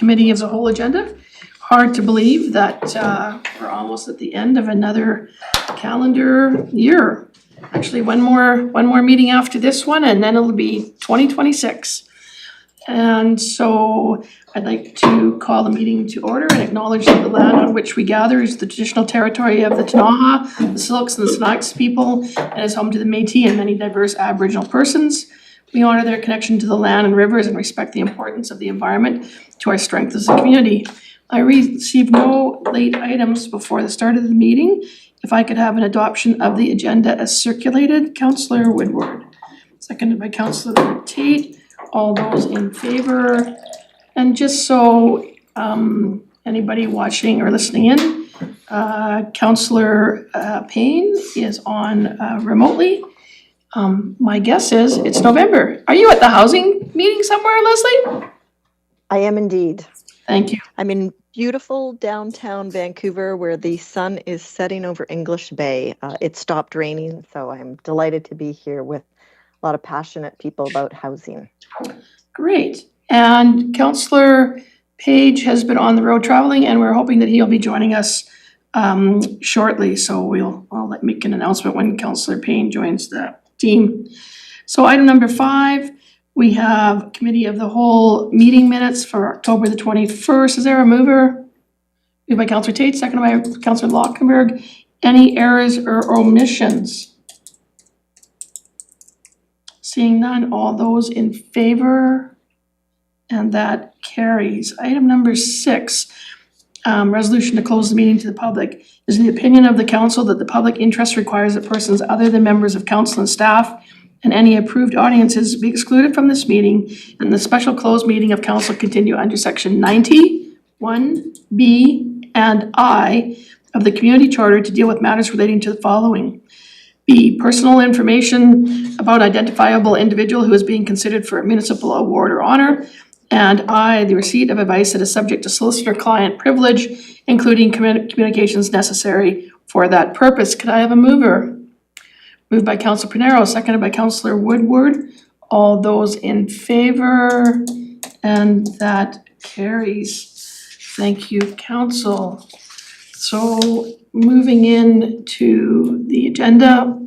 Committee of the Whole agenda. Hard to believe that we're almost at the end of another calendar year. Actually, one more meeting after this one, and then it'll be 2026. And so I'd like to call the meeting to order and acknowledge that the land on which we gather is the traditional territory of the Kootenay, the Silks and the Snacks people, and is home to the Métis and many diverse Aboriginal persons. We honor their connection to the land and rivers and respect the importance of the environment to our strength as a community. I received no late items before the start of the meeting. If I could have an adoption of the agenda as circulated, Councillor Woodward. Seconded by Councillor Tate. All those in favor? And just so anybody watching or listening in, Councillor Payne is on remotely. My guess is it's November. Are you at the housing meeting somewhere, Leslie? I am indeed. Thank you. I'm in beautiful downtown Vancouver where the sun is setting over English Bay. It stopped raining, so I'm delighted to be here with a lot of passionate people about housing. Great. And Councillor Page has been on the road traveling, and we're hoping that he'll be joining us shortly. So I'll make an announcement when Councillor Payne joins the team. So item number 5, we have Committee of the Whole meeting minutes for October the 21st. Is there a mover? Moved by Councillor Tate, seconded by Councillor Lockenberg. Any errors or omissions? Seeing none, all those in favor? And that carries. Item number 6, resolution to close the meeting to the public. Is the opinion of the council that the public interest requires that persons other than members of council and staff and any approved audiences be excluded from this meeting, and the special closed meeting of council continue under section 90, 1B and I of the community charter to deal with matters relating to the following. B, personal information about identifiable individual who is being considered for a municipal award or honor. And I, the receipt of advice that is subject to solicitor-client privilege, including communications necessary for that purpose. Could I have a mover? Moved by Councillor Pinero, seconded by Councillor Woodward. All those in favor? And that carries. Thank you, Council. So moving into the agenda,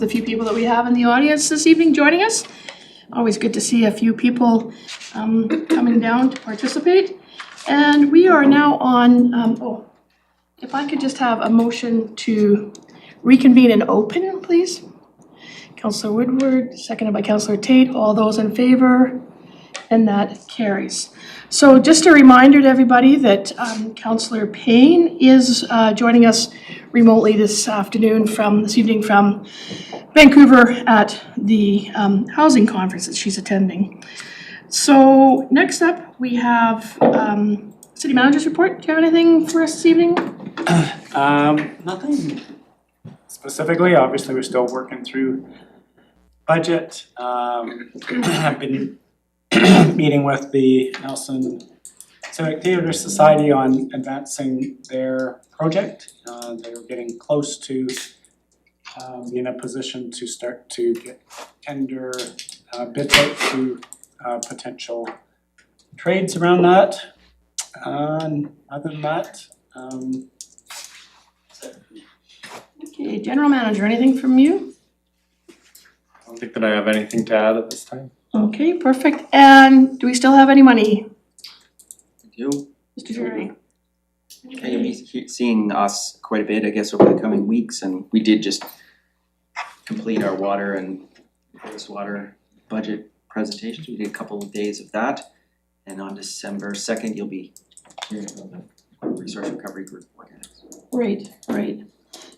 the few people that we have in the audience this evening joining us. Always good to see a few people coming down to participate. And we are now on, if I could just have a motion to reconvene and open, please. Councillor Woodward, seconded by Councillor Tate. All those in favor? And that carries. So just a reminder to everybody that Councillor Payne is joining us remotely this evening from Vancouver at the housing conference that she's attending. So next up, we have City Manager's report. Do you have anything for us this evening? Nothing specifically. Obviously, we're still working through budget. I've been meeting with the Nelson Civic Theatre Society on advancing their project. They're getting close to being in a position to start to get tender bids out to potential trades around that. Other than that, Okay, General Manager, anything from you? I don't think that I have anything to add at this time. Okay, perfect. And do we still have any money? You. Mr. Jerry? Okay, you'll be seeing us quite a bit, I guess, over the coming weeks, and we did just complete our water and wastewater budget presentations. We did a couple of days of that, and on December 2nd, you'll be hearing about the resource recovery group. Right.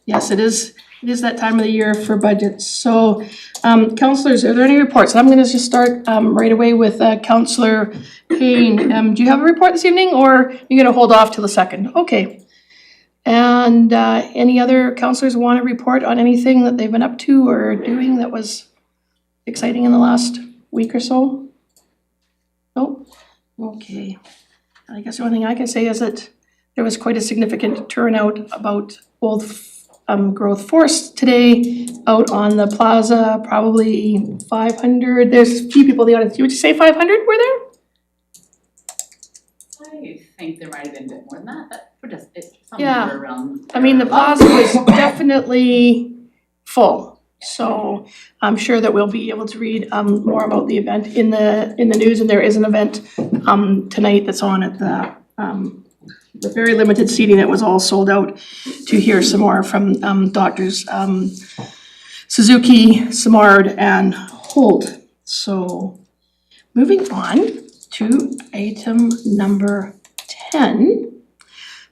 Yes, it is that time of the year for budgets. So, councillors, are there any reports? I'm gonna just start right away with Councillor Payne. Do you have a report this evening, or you're gonna hold off till the 2nd? Okay. And any other councillors want to report on anything that they've been up to or doing that was exciting in the last week or so? Nope. Okay. I guess the only thing I can say is that there was quite a significant turnout about Old Growth Forest today out on the plaza, probably 500. There's a few people in the audience. Would you say 500 were there? I think there might have been a bit more than that, but we're just, it's Yeah. somewhere around. I mean, the plaza was definitely full. So I'm sure that we'll be able to read more about the event in the news, and there is an event tonight that's on at the very limited seating that was all sold out to hear some more from Doctors Suzuki, Simard, and Holt. So moving on to item number 10.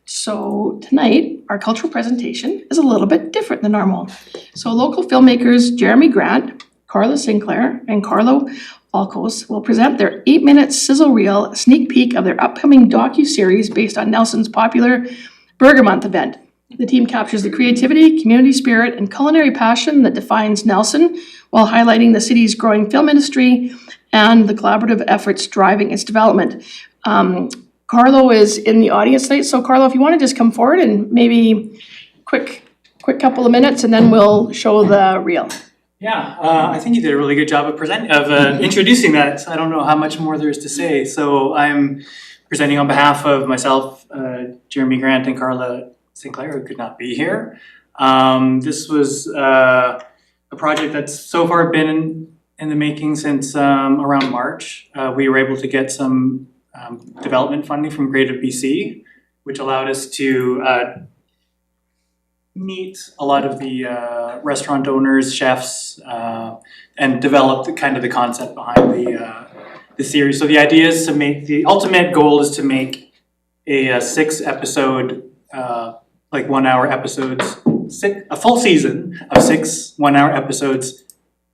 So tonight, our cultural presentation is a little bit different than normal. So local filmmakers Jeremy Grant, Carla Sinclair, and Carlo Alcos will present their 8-minute sizzle reel sneak peek of their upcoming docu-series based on Nelson's popular Burger Month event. The team captures the creativity, community spirit, and culinary passion that defines Nelson while highlighting the city's growing film industry and the collaborative efforts driving its development. Carlo is in the audience tonight, so Carlo, if you want to just come forward and maybe quick couple of minutes, and then we'll show the reel. Yeah, I think you did a really good job of introducing that. I don't know how much more there is to say. So I'm presenting on behalf of myself, Jeremy Grant, and Carla Sinclair, who could not be here. This was a project that's so far been in the making since around March. We were able to get some development funding from Creative BC, which allowed us to meet a lot of the restaurant owners, chefs, and develop the concept behind the series. So the idea is to make, the ultimate goal is to make a 6-episode, 1-hour episodes, a full season of 6 1-hour episodes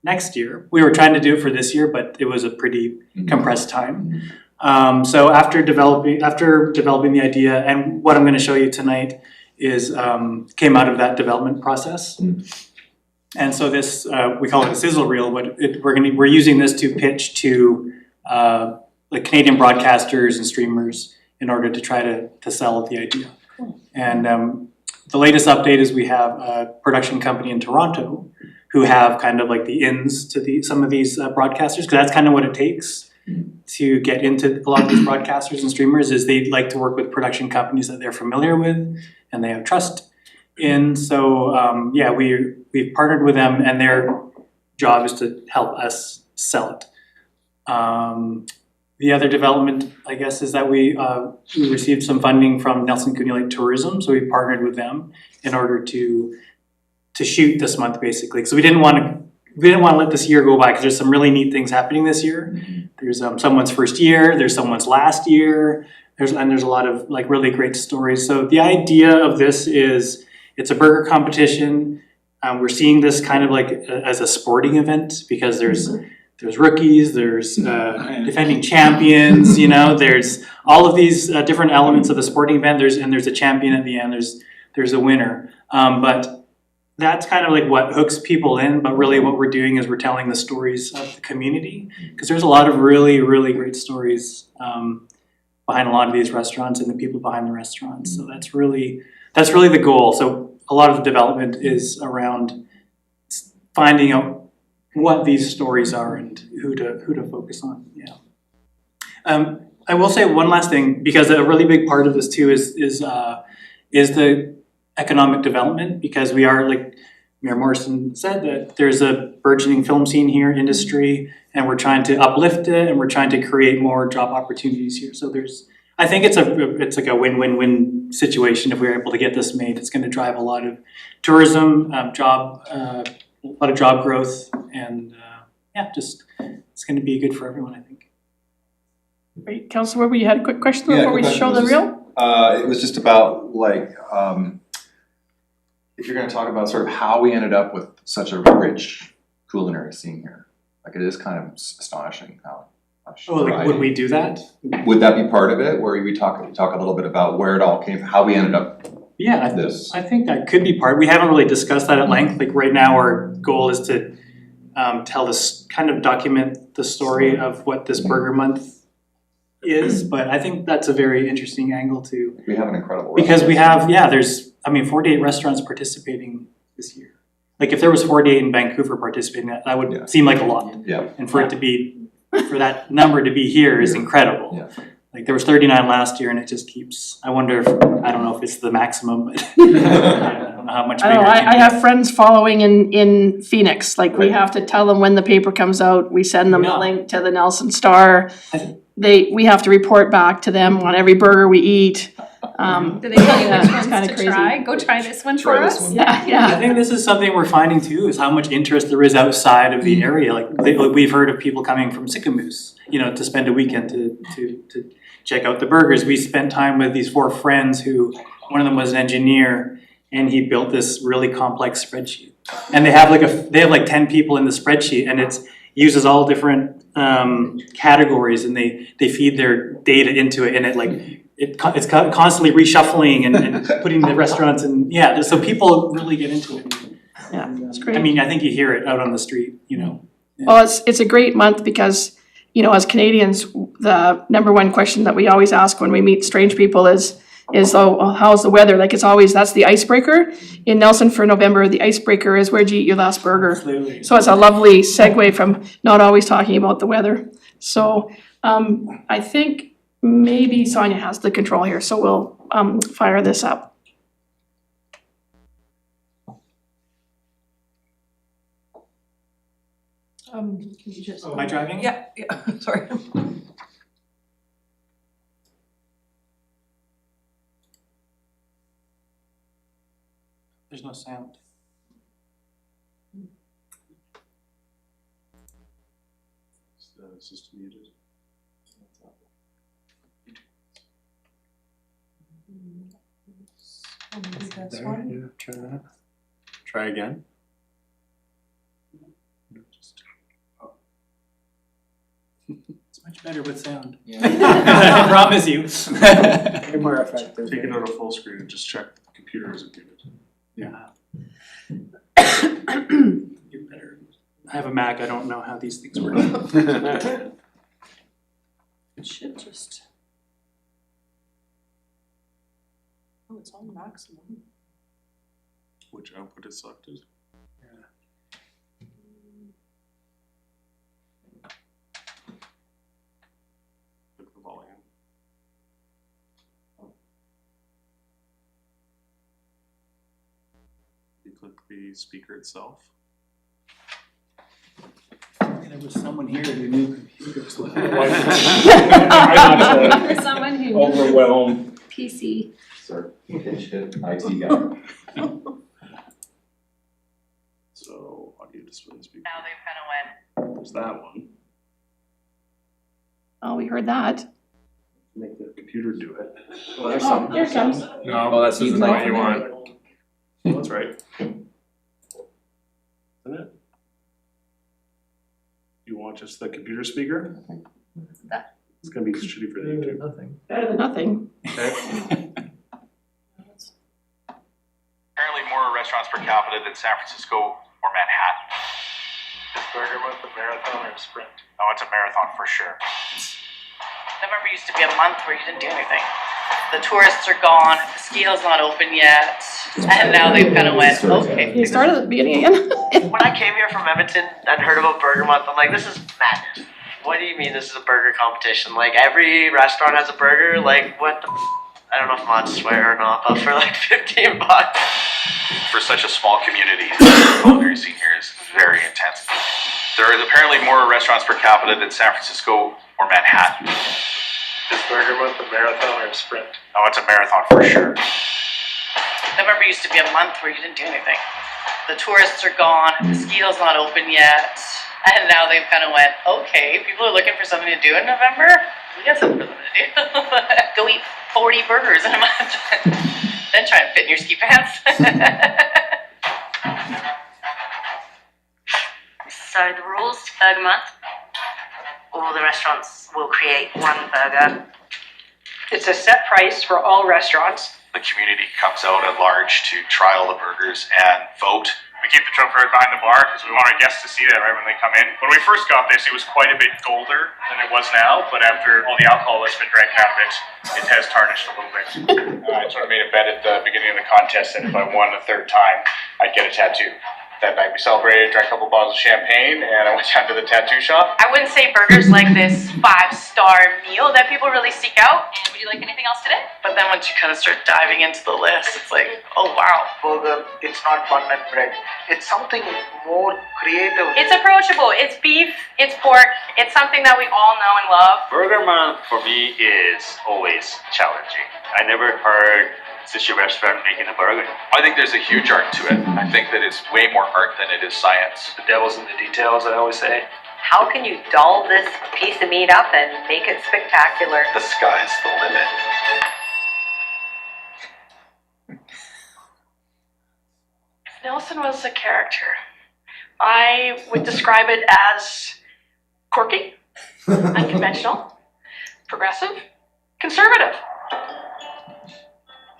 next year. We were trying to do it for this year, but it was a pretty compressed time. So after developing the idea, and what I'm going to show you tonight is came out of that development process. And so this we call it a sizzle reel, but we're using this to pitch to Canadian broadcasters and streamers in order to try to sell the idea. And the latest update is we have a production company in Toronto who have kind of like the ins to some of these broadcasters, because that's kind of what it takes to get into a lot of these broadcasters and streamers, is they like to work with production companies that they're familiar with and they have trust in. So yeah, we've partnered with them, and their job is to help us sell it. The other development, I guess, is that we received some funding from Nelson Kootenay Lake Tourism, so we partnered with them in order to shoot this month, basically. So we didn't want to let this year go by, because there's some really neat things happening this year. There's someone's first year, there's someone's last year, there's a lot of like really great stories. So the idea of this is it's a burger competition. We're seeing this kind of like as a sporting event, because there's rookies, there's defending champions, you know, there's all of these different elements of the sporting event. There's a champion at the end. There's a winner. But that's kind of like what hooks people in. But really, what we're doing is we're telling the stories of the community, because there's a lot of really, really great stories behind a lot of these restaurants and the people behind the restaurants. So that's really the goal. So a lot of the development is around finding out what these stories are and who to focus on. Yeah. I will say one last thing, because a really big part of this too is the economic development, because we are, like Mayor Morrison said, that there's a burgeoning film scene here, industry, and we're trying to uplift it, and we're trying to create more job opportunities here. So I think it's like a win-win-win situation. If we're able to get this made, it's going to drive a lot of tourism, a lot of job growth, and yeah, just it's going to be good for everyone, I think. Great. Councillor Weber, you had a quick question Yeah, before we quick show question. the reel? It was just about like, if you're gonna talk about sort of how we ended up with such a rich culinary scene here. Like, it is kind of astonishing how much Oh, like variety. would we do that? Would that be part of it, where we talk a little bit about where it all came from, how we ended up Yeah, this? I think that could be part. We haven't really discussed that at length. Like right now, our goal is to tell this, kind of document the story of what this Burger Month is. But I think that's a very interesting angle too, We have an incredible because we restaurant. have, there's 48 restaurants participating this year. Like if there was 48 in Vancouver participating, that would Yeah. seem like a lot. Yeah. And for it to be, for that number to be here is incredible. Yeah. Like there was 39 last year, and it just keeps, I wonder if, I don't know if it's the maximum, but I don't know how much I bigger don't know, it can I get. have friends following in Phoenix, like we have to tell them when the paper comes out, we send them the Yeah. link to the Nelson Star. I- We have to report back to them on every burger we eat. Do they tell you Yeah, which it's ones kinda to crazy. try? Go try this one Try for this us. one. Yeah, I yeah. think this is something we're finding too, is how much interest there is outside of the area. Like we've heard of people coming from Sycamoose, to spend a weekend to check out the burgers. We spent time with these 4 friends who, one of them was an engineer, and he built this really complex spreadsheet. And they have like 10 people in the spreadsheet, and it uses all different categories, and they feed their data into it, and it's constantly reshuffling and putting the restaurants in, so people really get into it. Yeah, it's I great. mean, I think you hear it out on the street, Well, it's a great month because, as Canadians, the number one question that we always ask when we meet strange people is well, how's the weather? Like, it's always, that's the icebreaker. In Nelson for November, the icebreaker is where'd you eat your last burger? Absolutely. So it's a lovely segue from not always talking about the weather. So I think maybe Sonia has the control here, so we'll fire this up. Can you just? Am I driving? Yeah, sorry. There's no sound. It's just muted. There, yeah, try that. Try again. It's much better with sound. Yeah. I promise you. Way more effective. Take it out of full screen and just check the computer isn't muted. Yeah. You better. I have a Mac, I don't know how these things work. It should just. Oh, it's on maximum. Which output is selected? Look the volume. click the speaker itself. There was someone here who knew computers. For someone who Overwhelmed. PC. Sir, pinch hit IT guy. So audio display speaker. Now they've kind of went. There's that one. Oh, we heard that. Make the computer do it. Well, there's Oh, some. here it comes. No, Oh, that's this the is not what mic. you want. That's right. Isn't it? You want just the computer speaker? That- It's gonna be shitty for the YouTube. Better than nothing. Okay. Apparently more restaurants per capita than San Francisco or Manhattan. Is Burger Month a marathon or a sprint? Oh, it's a marathon for sure. November used to be a month where you didn't do anything. The tourists are gone, the ski hill's not open yet, and now they've kind of went, okay. You started at the beginning again. When I came here from Edmonton and heard about Burger Month, I'm like, this is madness. What do you mean this is a burger competition? Like, every restaurant has a burger? Like, what the I don't know if I'm allowed to swear or not, but for like $15. For such a small community, the culinary scene here is very intense. There are apparently more restaurants per capita than San Francisco or Manhattan. Is Burger Month a marathon or a sprint? Oh, it's a marathon for sure. November used to be a month where you didn't do anything. The tourists are gone, the ski hill's not open yet, and now they've kind of went, okay, people are looking for something to do in November, we got something for them to do. Go eat 40 burgers in a month, then try and fit in your ski pants. So the rules, Burger Month, all the restaurants will create one burger. It's a set price for all restaurants. The community comes out at large to try all the burgers and vote. We keep the truck right behind the bar because we want our guests to see that right when they come in. When we first got this, it was quite a bit colder than it was now, but after all the alcohol that's been drank out of it, it has tarnished a little bit. I sort of made a bet at the beginning of the contest that if I won a third time, I'd get a tattoo. That night we celebrated, drank a couple bottles of champagne, and I went down to the tattoo shop. I wouldn't say burgers like this 5-star meal that people really seek out. And would you like anything else today? But then once you kind of start diving into the list, it's like, oh wow. Burger, it's not bun and bread. It's something more creative. It's approachable. It's beef. It's pork. It's something that we all know and love. Burger Month for me is always challenging. I never heard sushi restaurant making a burger. I think there's a huge art to it. I think that it's way more art than it is science. The devil's in the details, I always say. How can you doll this piece of meat up and make it spectacular? The sky's the limit. If Nelson was a character, I would describe it as quirky, unconventional, progressive, conservative.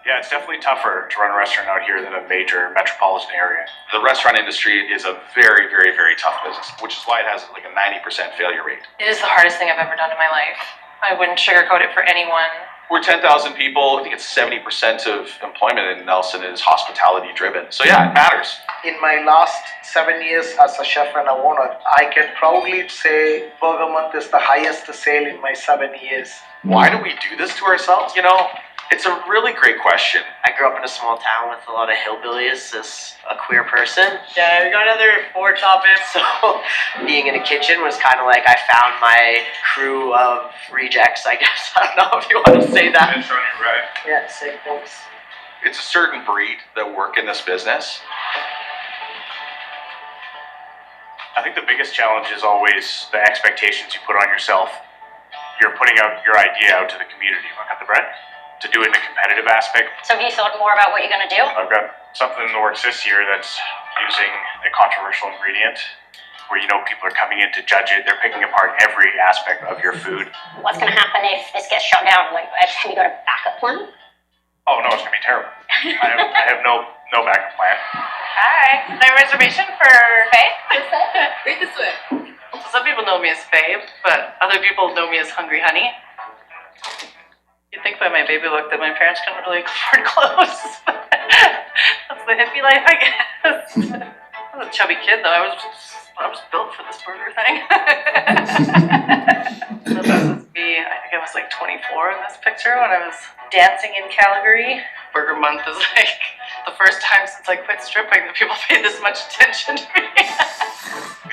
Yeah, it's definitely tougher to run a restaurant out here than a major metropolitan area. The restaurant industry is a very, very, very tough business, which is why it has like a 90% failure rate. It is the hardest thing I've ever done in my life. I wouldn't sugarcoat it for anyone. We're 10,000 people. I think it's 70% of employment in Nelson is hospitality driven. So yeah, it matters. In my last 7 years as a chef and a owner, I can proudly say Burger Month is the highest sale in my 7 years. Why do we do this to ourselves? You know, it's a really great question. I grew up in a small town with a lot of hillbillies as a queer person. Yeah, we got another 4 topics. So being in a kitchen was kind of like I found my crew of rejects, I guess. I don't know if you want to say that. That's right. Yeah, sick folks. It's a certain breed that work in this business. I think the biggest challenge is always the expectations you put on yourself. You're putting out your idea out to the community. Want to cut the bread? To do it in a competitive aspect. So have you thought more about what you're gonna do? I've got something in the works this year that's using a controversial ingredient where, you know, people are coming in to judge it. They're picking apart every aspect of your food. What's gonna happen if this gets shut down? Like, have you got a backup plan? Oh no, it's gonna be terrible. I have no backup plan. Hi. Is there a reservation for Faye? Read this way. So some people know me as Faye, but other people know me as Hungry Honey. You'd think by my baby look that my parents couldn't really afford clothes. That's the hippie life, I guess. I was a chubby kid though. I was built for this burger thing. So this is me. I think I was like 24 in this picture when I was dancing in Calgary. Burger Month is like the first time since I quit stripping that people paid this much attention to me.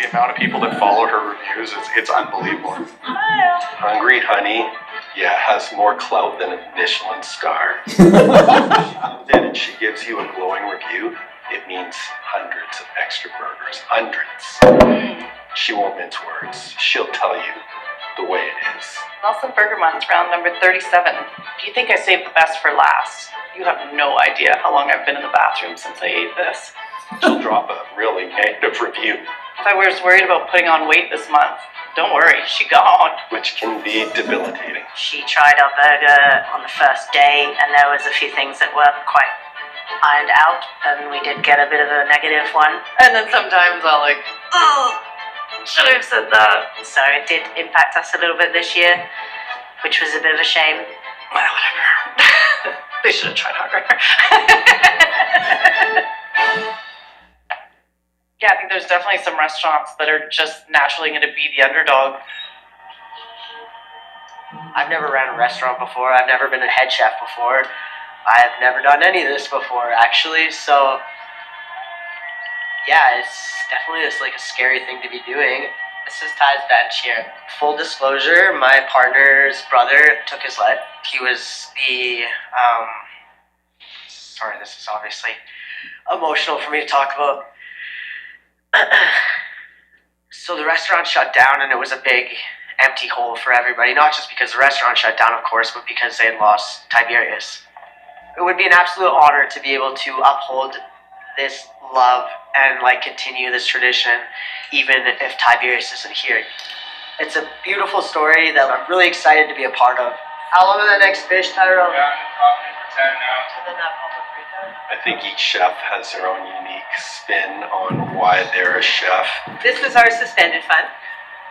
The amount of people that follow her reviews, it's unbelievable. Hungry Honey, yeah, has more clout than a Michelin star. And she gives you a glowing review, it means hundreds of extra burgers, hundreds. She won't mince words, she'll tell you the way it is. Nelson Burger Month, round number 37. Do you think I saved the best for last? You have no idea how long I've been in the bathroom since I ate this. She'll drop a really negative review, If I was worried about putting on weight this month, don't worry, she gone. which can be debilitating. She tried our burger on the first day, and there was a few things that weren't quite ironed out, and we did get a bit of a negative one. And then sometimes I'll like, oh, should I have said that? So it did impact us a little bit this year, which was a bit of a shame. Well, whatever. They should have tried harder. Yeah, I think there's definitely some restaurants that are just naturally going to be the underdog. I've never ran a restaurant before. I've never been a head chef before. I've never done any of this before, actually. So, yeah, it's definitely just like a scary thing to be doing. This is Ty's bench here. Full disclosure, my partner's brother took his life. He was the, sorry, this is obviously emotional for me to talk about. So the restaurant shut down, and it was a big empty hole for everybody, not just because the restaurant shut down, of course, but because they had lost Tiberius. It would be an absolute honor to be able to uphold this love and like continue this tradition, even if Tiberius isn't here. It's a beautiful story that I'm really excited to be a part of. How long is that next fish, Tyrell? Yeah, probably for 10 now. And then that public free. I think each chef has their own unique spin on why they're a chef. This was our suspended fund.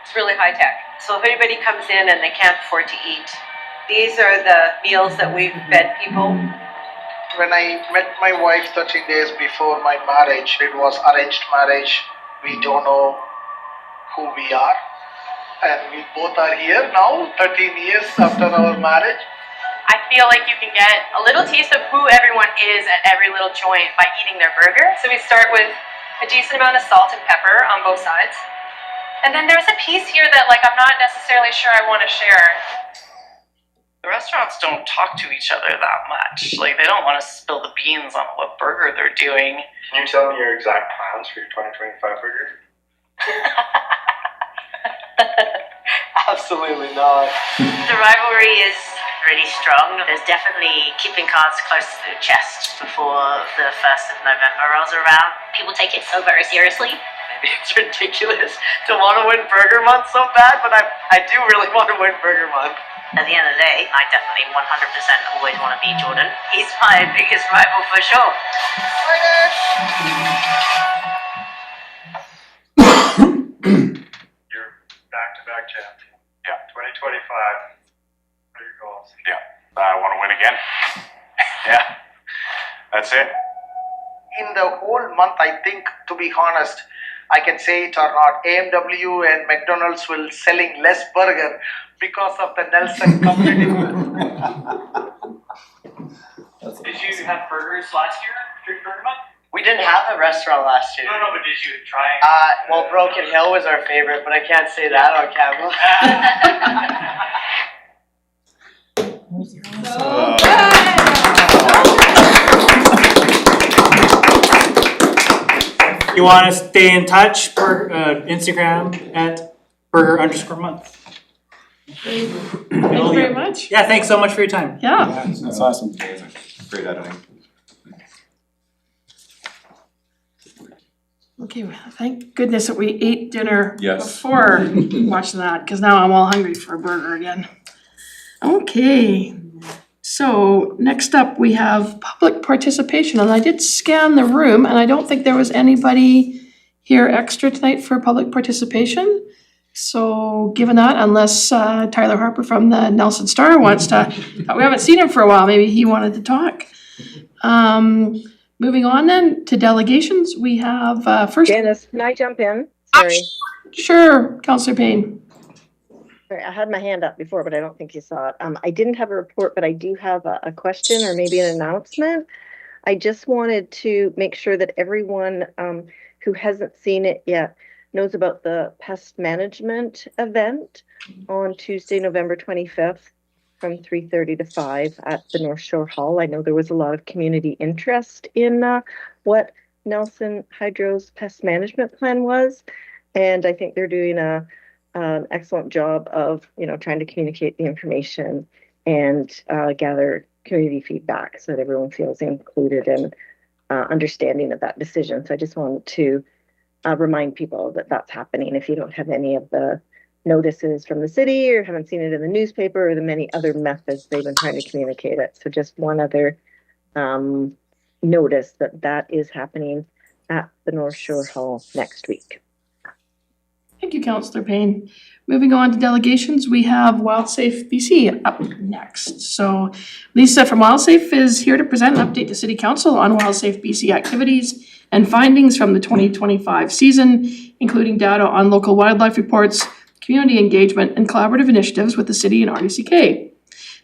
It's really high tech. So if anybody comes in and they can't afford to eat, these are the meals that we've fed people. When I met my wife 13 days before my marriage, it was arranged marriage. We don't know who we are. And we both are here now, 13 years after our marriage. I feel like you can get a little taste of who everyone is at every little joint by eating their burger. So we start with a decent amount of salt and pepper on both sides. And then there's a piece here that like I'm not necessarily sure I want to share. The restaurants don't talk to each other that much. Like, they don't want to spill the beans on what burger they're doing. Can you tell me your exact plans for your 2025 burger? Absolutely not. The rivalry is really strong. There's definitely keeping cards close to the chest before the 1st of November rolls around. People take it so very seriously. Maybe it's ridiculous to want to win Burger Month so bad, but I do really want to win Burger Month. At the end of the day, I definitely 100% always want to beat Jordan. He's my biggest rival for sure. You're back-to-back champion. Yeah, 2025. What are your goals? Yeah, I want to win again. Yeah, that's it. In the whole month, I think, to be honest, I can say it or not, AMW and McDonald's will selling less burger because of the Nelson community. Did you have burgers last year during Burger Month? We didn't have a restaurant last year. No, but did you try? Well, Broken Hill was our favorite, but I can't say that on camera. You want to stay in touch? Instagram at burger_month. Thank you very much. Yeah, thanks so much for your time. Yeah. That's awesome. Great editing. Okay, well, thank goodness that we ate dinner Yes. before watching that, because now I'm all hungry for a burger again. Okay, so next up we have public participation, and I did scan the room, and I don't think there was anybody here extra tonight for public participation. So given that, unless Tyler Harper from the Nelson Star wants to, we haven't seen him for a while, maybe he wanted to talk. Moving on then to delegations, we have first. Janice, can I jump in? Sorry. Sure, Councillor Payne. Sorry, I had my hand up before, but I don't think you saw it. I didn't have a report, but I do have a question or maybe an announcement. I just wanted to make sure that everyone who hasn't seen it yet knows about the pest management event on Tuesday, November 25th from 3:30 to 5 at the North Shore Hall. I know there was a lot of community interest in what Nelson Hydro's pest management plan was, and I think they're doing an excellent job of, trying to communicate the information and gather community feedback so that everyone feels included and understanding of that decision. So I just wanted to remind people that that's happening if you don't have any of the notices from the city or haven't seen it in the newspaper or the many other methods they've been trying to communicate it. So just one other notice that is happening at the North Shore Hall next week. Thank you, Councillor Payne. Moving on to delegations, we have WildSafe BC up next. So Lisa from WildSafe is here to present an update to City Council on WildSafe BC activities and findings from the 2025 season, including data on local wildlife reports, community engagement, and collaborative initiatives with the city and RDCK.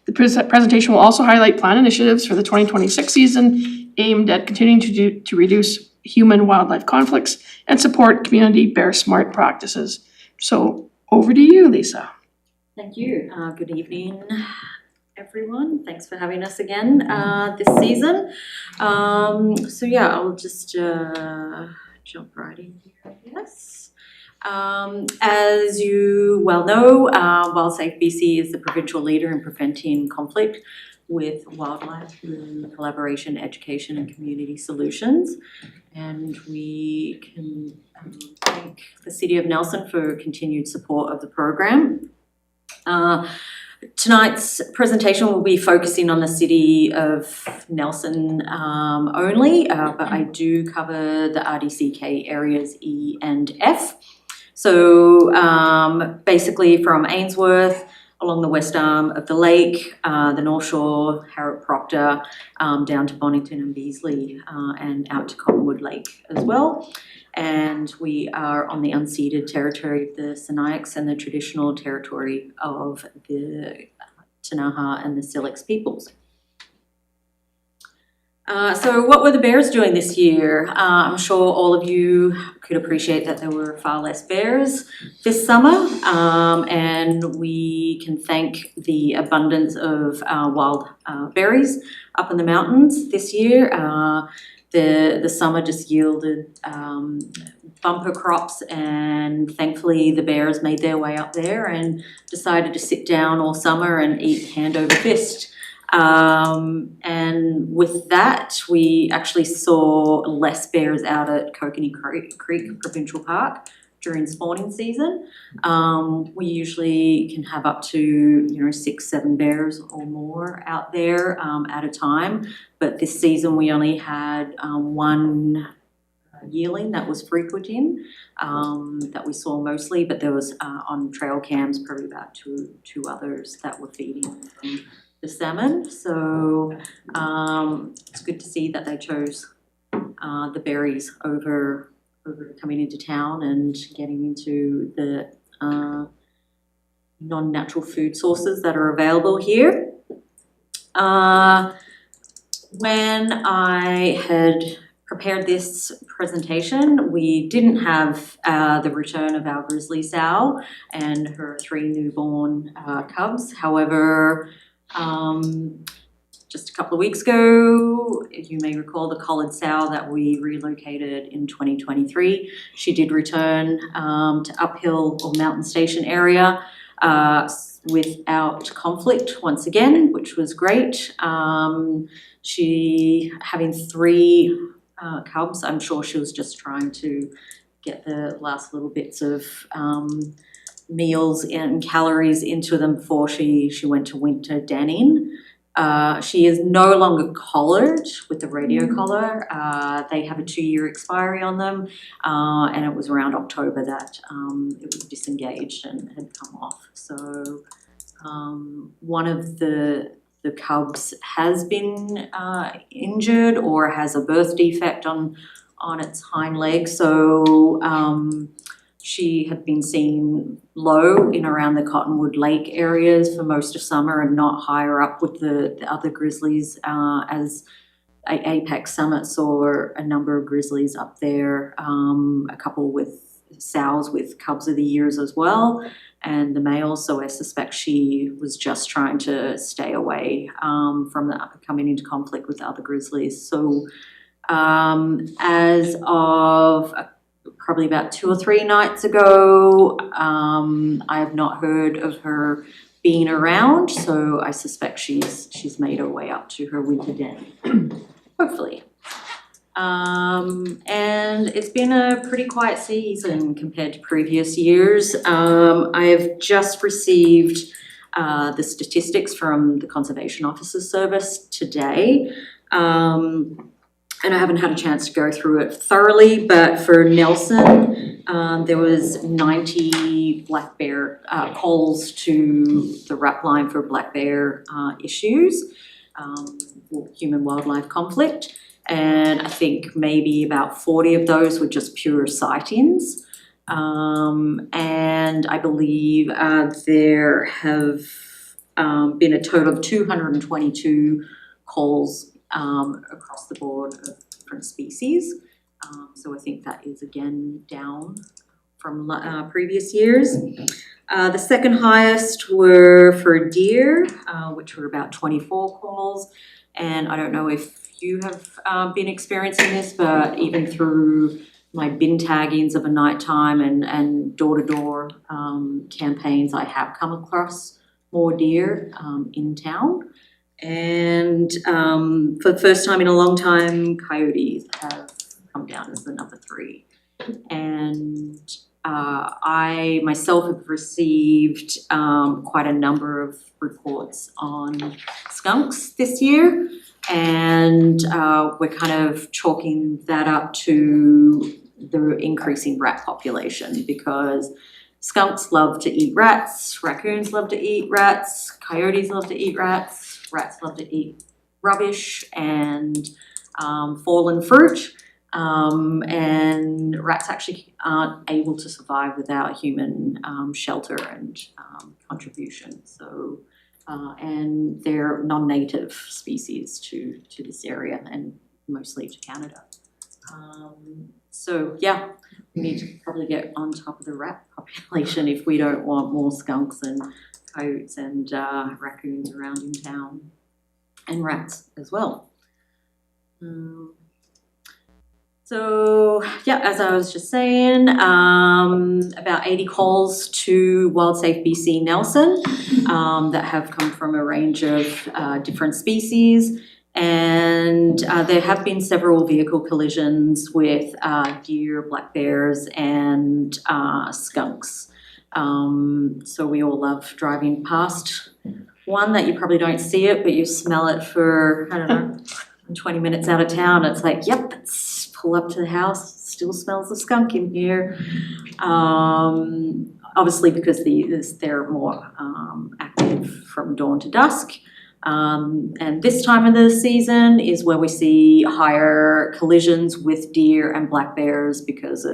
The presentation will also highlight plan initiatives for the 2026 season aimed at continuing to reduce human-wildlife conflicts and support community bear smart practices. So over to you, Lisa. Thank you. Good evening, everyone. Thanks for having us again this season. So yeah, I'll just jump right in here, I guess. As you well know, WildSafe BC is the provincial leader in preventing conflict with wildlife through collaboration, education, and community solutions. And we can thank the City of Nelson for continued support of the program. Tonight's presentation will be focusing on the City of Nelson only, but I do cover the RDCK areas E and F. So basically from Ainsworth, along the west arm of the lake, the North Shore, Harrop Proctor, down to Bonington and Beasley, and out to Cottonwood Lake as well. And we are on the unceded territory of the Sinaiaks and the traditional territory of the Tanaha and the Silex peoples. So what were the bears doing this year? I'm sure all of you could appreciate that there were far less bears this summer, and we can thank the abundance of wild berries up in the mountains this year. The summer just yielded bumper crops, and thankfully the bears made their way up there and decided to sit down all summer and eat hand over fist. And with that, we actually saw less bears out at Kootenay Creek Provincial Park during spawning season. We usually can have up to 6-7 bears or more out there at a time, but this season we only had one yearling that was frequenting that we saw mostly, but there was on trail cams probably about two others that were feeding the salmon. So it's good to see that they chose the berries over coming into town and getting into the non-natural food sources that are available here. When I had prepared this presentation, we didn't have the return of our grizzly sow and her 3 newborn cubs. However, just a couple of weeks ago, you may recall the collared sow that we relocated in 2023. She did return to Uphill or Mountain Station area without conflict once again, which was great. She having 3 cubs, I'm sure she was just trying to get the last little bits of meals and calories into them before she went to winter denning. She is no longer collared with the radio collar. They have a 2-year expiry on them, and it was around October that it was disengaged and had come off. So one of the cubs has been injured or has a birth defect on its hind leg. So she had been seen low in around the Cottonwood Lake areas for most of summer and not higher up with the other grizzlies as APEC summit saw a number of grizzlies up there, a couple with sows with cubs of the years as well, and the males. So I suspect she was just trying to stay away from coming into conflict with the other grizzlies. So as of probably about 2 or 3 nights ago, I have not heard of her being around, so I suspect she's made her way up to her winter den, hopefully. And it's been a pretty quiet season compared to previous years. I have just received the statistics from the Conservation Officers Service today. And I haven't had a chance to go through it thoroughly, but for Nelson, there was 90 black bear calls to the RAP line for black bear issues, human-wildlife conflict, and I think maybe about 40 of those were just pure sightings. And I believe there have been a total of 222 calls across the board of different species. So I think that is again down from previous years. The second highest were for deer, which were about 24 calls. And I don't know if you have been experiencing this, but even through my bin taggings of a nighttime and door-to-door campaigns, I have come across more deer in town. And for the first time in a long time, coyotes have come down as the number 3. And I myself have received quite a number of reports on skunks this year. And we're kind of chalking that up to the increasing rat population, because skunks love to eat rats, raccoons love to eat rats, coyotes love to eat rats, rats love to eat rubbish and fallen fruit, and rats actually aren't able to survive without human shelter and contribution. So, and they're non-native species to this area and mostly to Canada. So yeah, we need to probably get on top of the rat population if we don't want more skunks and coyotes and raccoons around in town, and rats as well. So yeah, as I was just saying, about 80 calls to WildSafe BC Nelson that have come from a range of different species. And there have been several vehicle collisions with deer, black bears, and skunks. So we all love driving past one that you probably don't see it, but you smell it for, I don't know, 20 minutes out of town. It's like, yep, let's pull up to the house, still smells of skunk in here. Obviously because they're more active from dawn to dusk. And this time of the season is where we see higher collisions with deer and black bears, because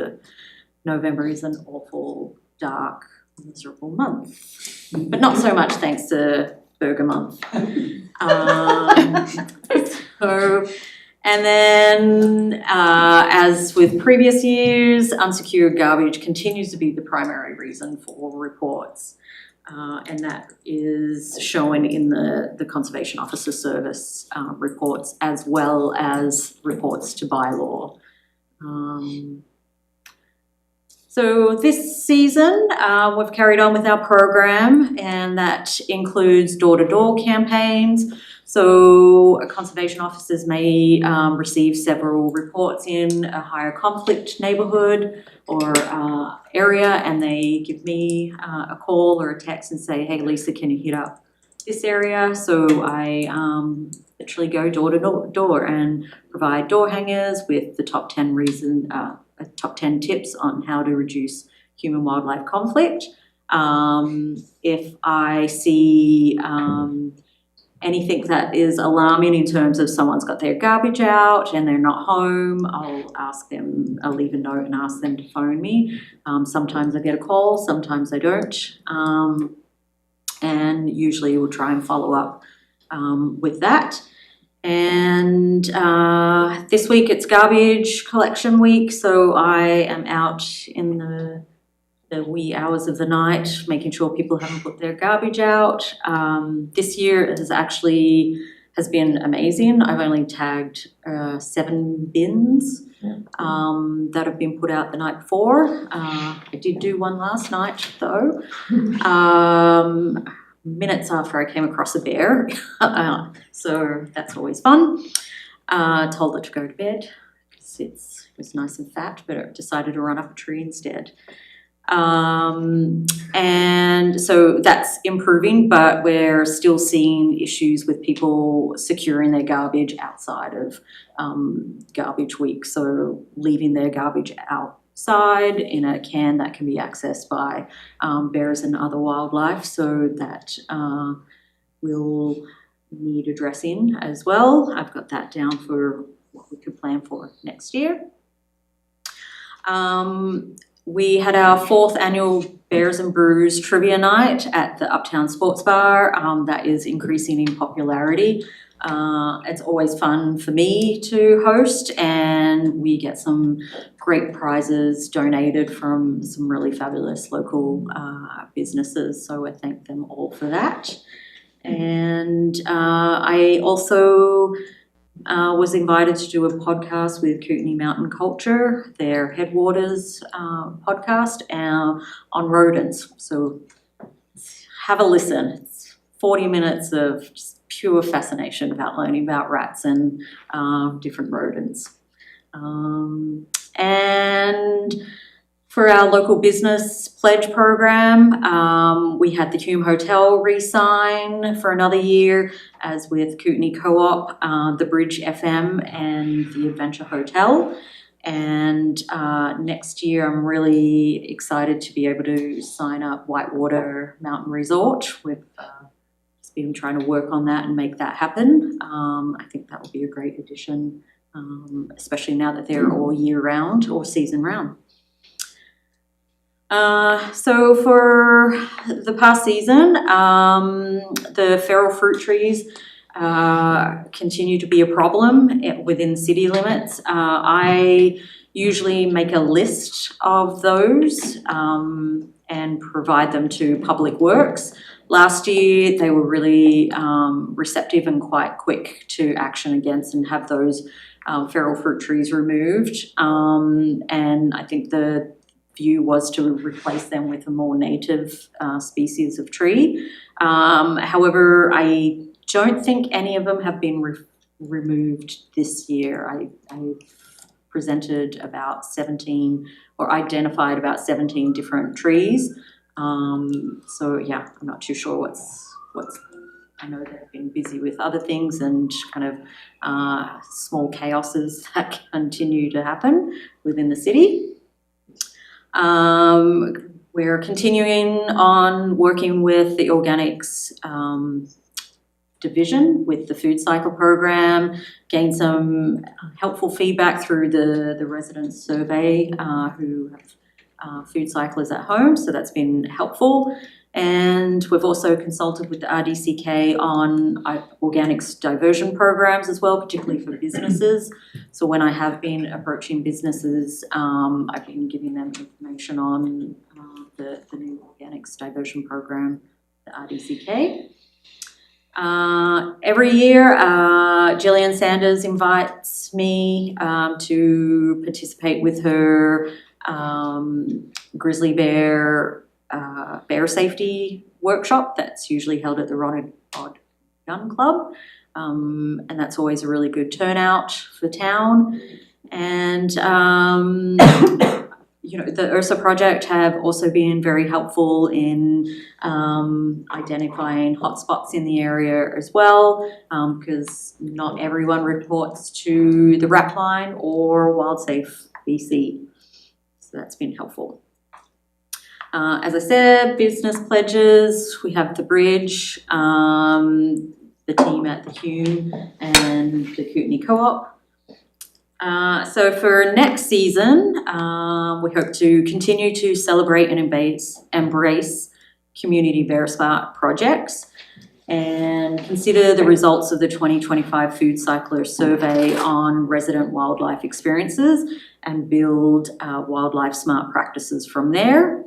November is an awful, dark, miserable month. But not so much thanks to Burger Month. And then, as with previous years, unsecured garbage continues to be the primary reason for reports. And that is shown in the Conservation Officer Service reports, as well as reports to bylaw. So this season, we've carried on with our program, and that includes door-to-door campaigns. So conservation officers may receive several reports in a higher conflict neighbourhood or area, and they give me a call or a text and say, hey, Lisa, can you hit up this area? So I literally go door to door and provide door hangers with the top 10 top 10 tips on how to reduce human-wildlife conflict. If I see anything that is alarming in terms of someone's got their garbage out and they're not home, I'll leave a note and ask them to phone me. Sometimes I get a call, sometimes I don't. And usually we'll try and follow up with that. And this week it's garbage collection week, so I am out in the wee hours of the night making sure people haven't put their garbage out. This year it has been amazing. I've only tagged 7 bins that have been put out the night before. I did do one last night though. Minutes after I came across a bear, so that's always fun. Told it to go to bed because it was nice and fat, but it decided to run up a tree instead. And so that's improving, but we're still seeing issues with people securing their garbage outside of garbage week, so leaving their garbage outside in a can that can be accessed by bears and other wildlife, so that will need addressing as well. I've got that down for what we could plan for next year. We had our 4th annual Bears and Brews Trivia Night at the Uptown Sports Bar. That is increasing in popularity. It's always fun for me to host, and we get some great prizes donated from some really fabulous local businesses, so I thank them all for that. And I also was invited to do a podcast with Kootenay Mountain Culture, their Headwaters podcast on rodents. So have a listen. It's 40 minutes of just pure fascination about learning about rats and different rodents. And for our local business pledge program, we had the Hume Hotel re-sign for another year, as with Kootenay Co-op, the Bridge FM and the Adventure Hotel. And next year I'm really excited to be able to sign up Whitewater Mountain Resort. We've just been trying to work on that and make that happen. I think that will be a great addition, especially now that they're all year round or season round. So for the past season, the feral fruit trees continue to be a problem within city limits. I usually make a list of those and provide them to Public Works. Last year, they were really receptive and quite quick to action against and have those feral fruit trees removed. And I think the view was to replace them with a more native species of tree. However, I don't think any of them have been removed this year. I presented about 17 or identified about 17 different trees. So yeah, I'm not too sure what's. I know they've been busy with other things and kind of small chaoses that continue to happen within the city. We're continuing on working with the organics division with the food cycle program, gained some helpful feedback through the residents survey who have food cyclers at home, so that's been helpful. And we've also consulted with the RDCK on organics diversion programs as well, particularly for businesses. So when I have been approaching businesses, I've been giving them information on the new organics diversion program, the RDCK. Every year, Gillian Sanders invites me to participate with her grizzly bear safety workshop that's usually held at the Ronald Odd Gun Club, and that's always a really good turnout for town. And the Ursa Project have also been very helpful in identifying hotspots in the area as well, because not everyone reports to the RAP line or WildSafe BC, so that's been helpful. As I said, business pledges, we have the Bridge, the team at the Hume and the Kootenay Co-op. So for next season, we hope to continue to celebrate and embrace community Bear Smart projects. And consider the results of the 2025 Food Cycler Survey on resident wildlife experiences and build wildlife smart practices from there.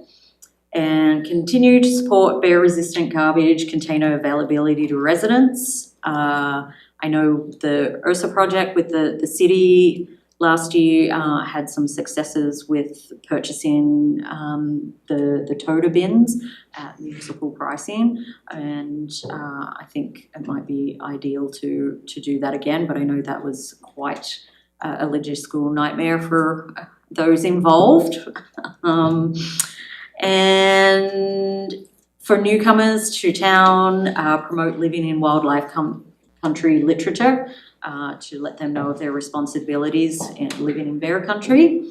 And continue to support bear-resistant garbage container availability to residents. I know the Ursa project with the city last year had some successes with purchasing the toter bins at municipal pricing, and I think it might be ideal to do that again, but I know that was quite a logistical nightmare for those involved. And for newcomers to town, promote living in wildlife country literature, to let them know of their responsibilities in living in bear country.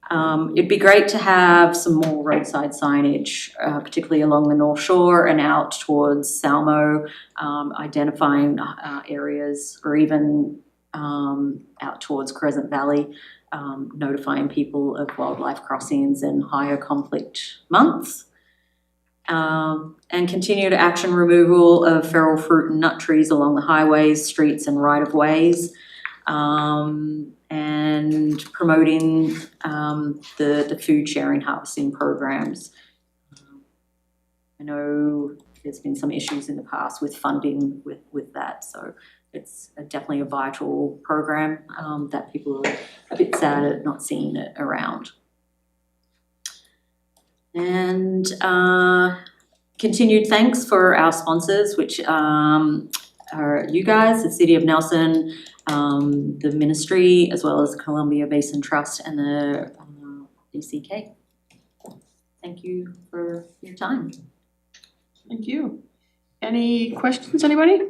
It'd be great to have some more roadside signage, particularly along the North Shore and out towards Salmo, identifying areas, or even out towards Crescent Valley, notifying people of wildlife crossings and higher conflict months. And continued action removal of feral fruit and nut trees along the highways, streets and right-of-ways, and promoting the food sharing harvesting programs. I know there's been some issues in the past with funding with that, so it's definitely a vital program that people are a bit sad at not seeing it around. And continued thanks for our sponsors, which are you guys, the City of Nelson, the Ministry, as well as Columbia Basin Trust and the DCK. Thank you for your time. Thank you. Any questions, anybody?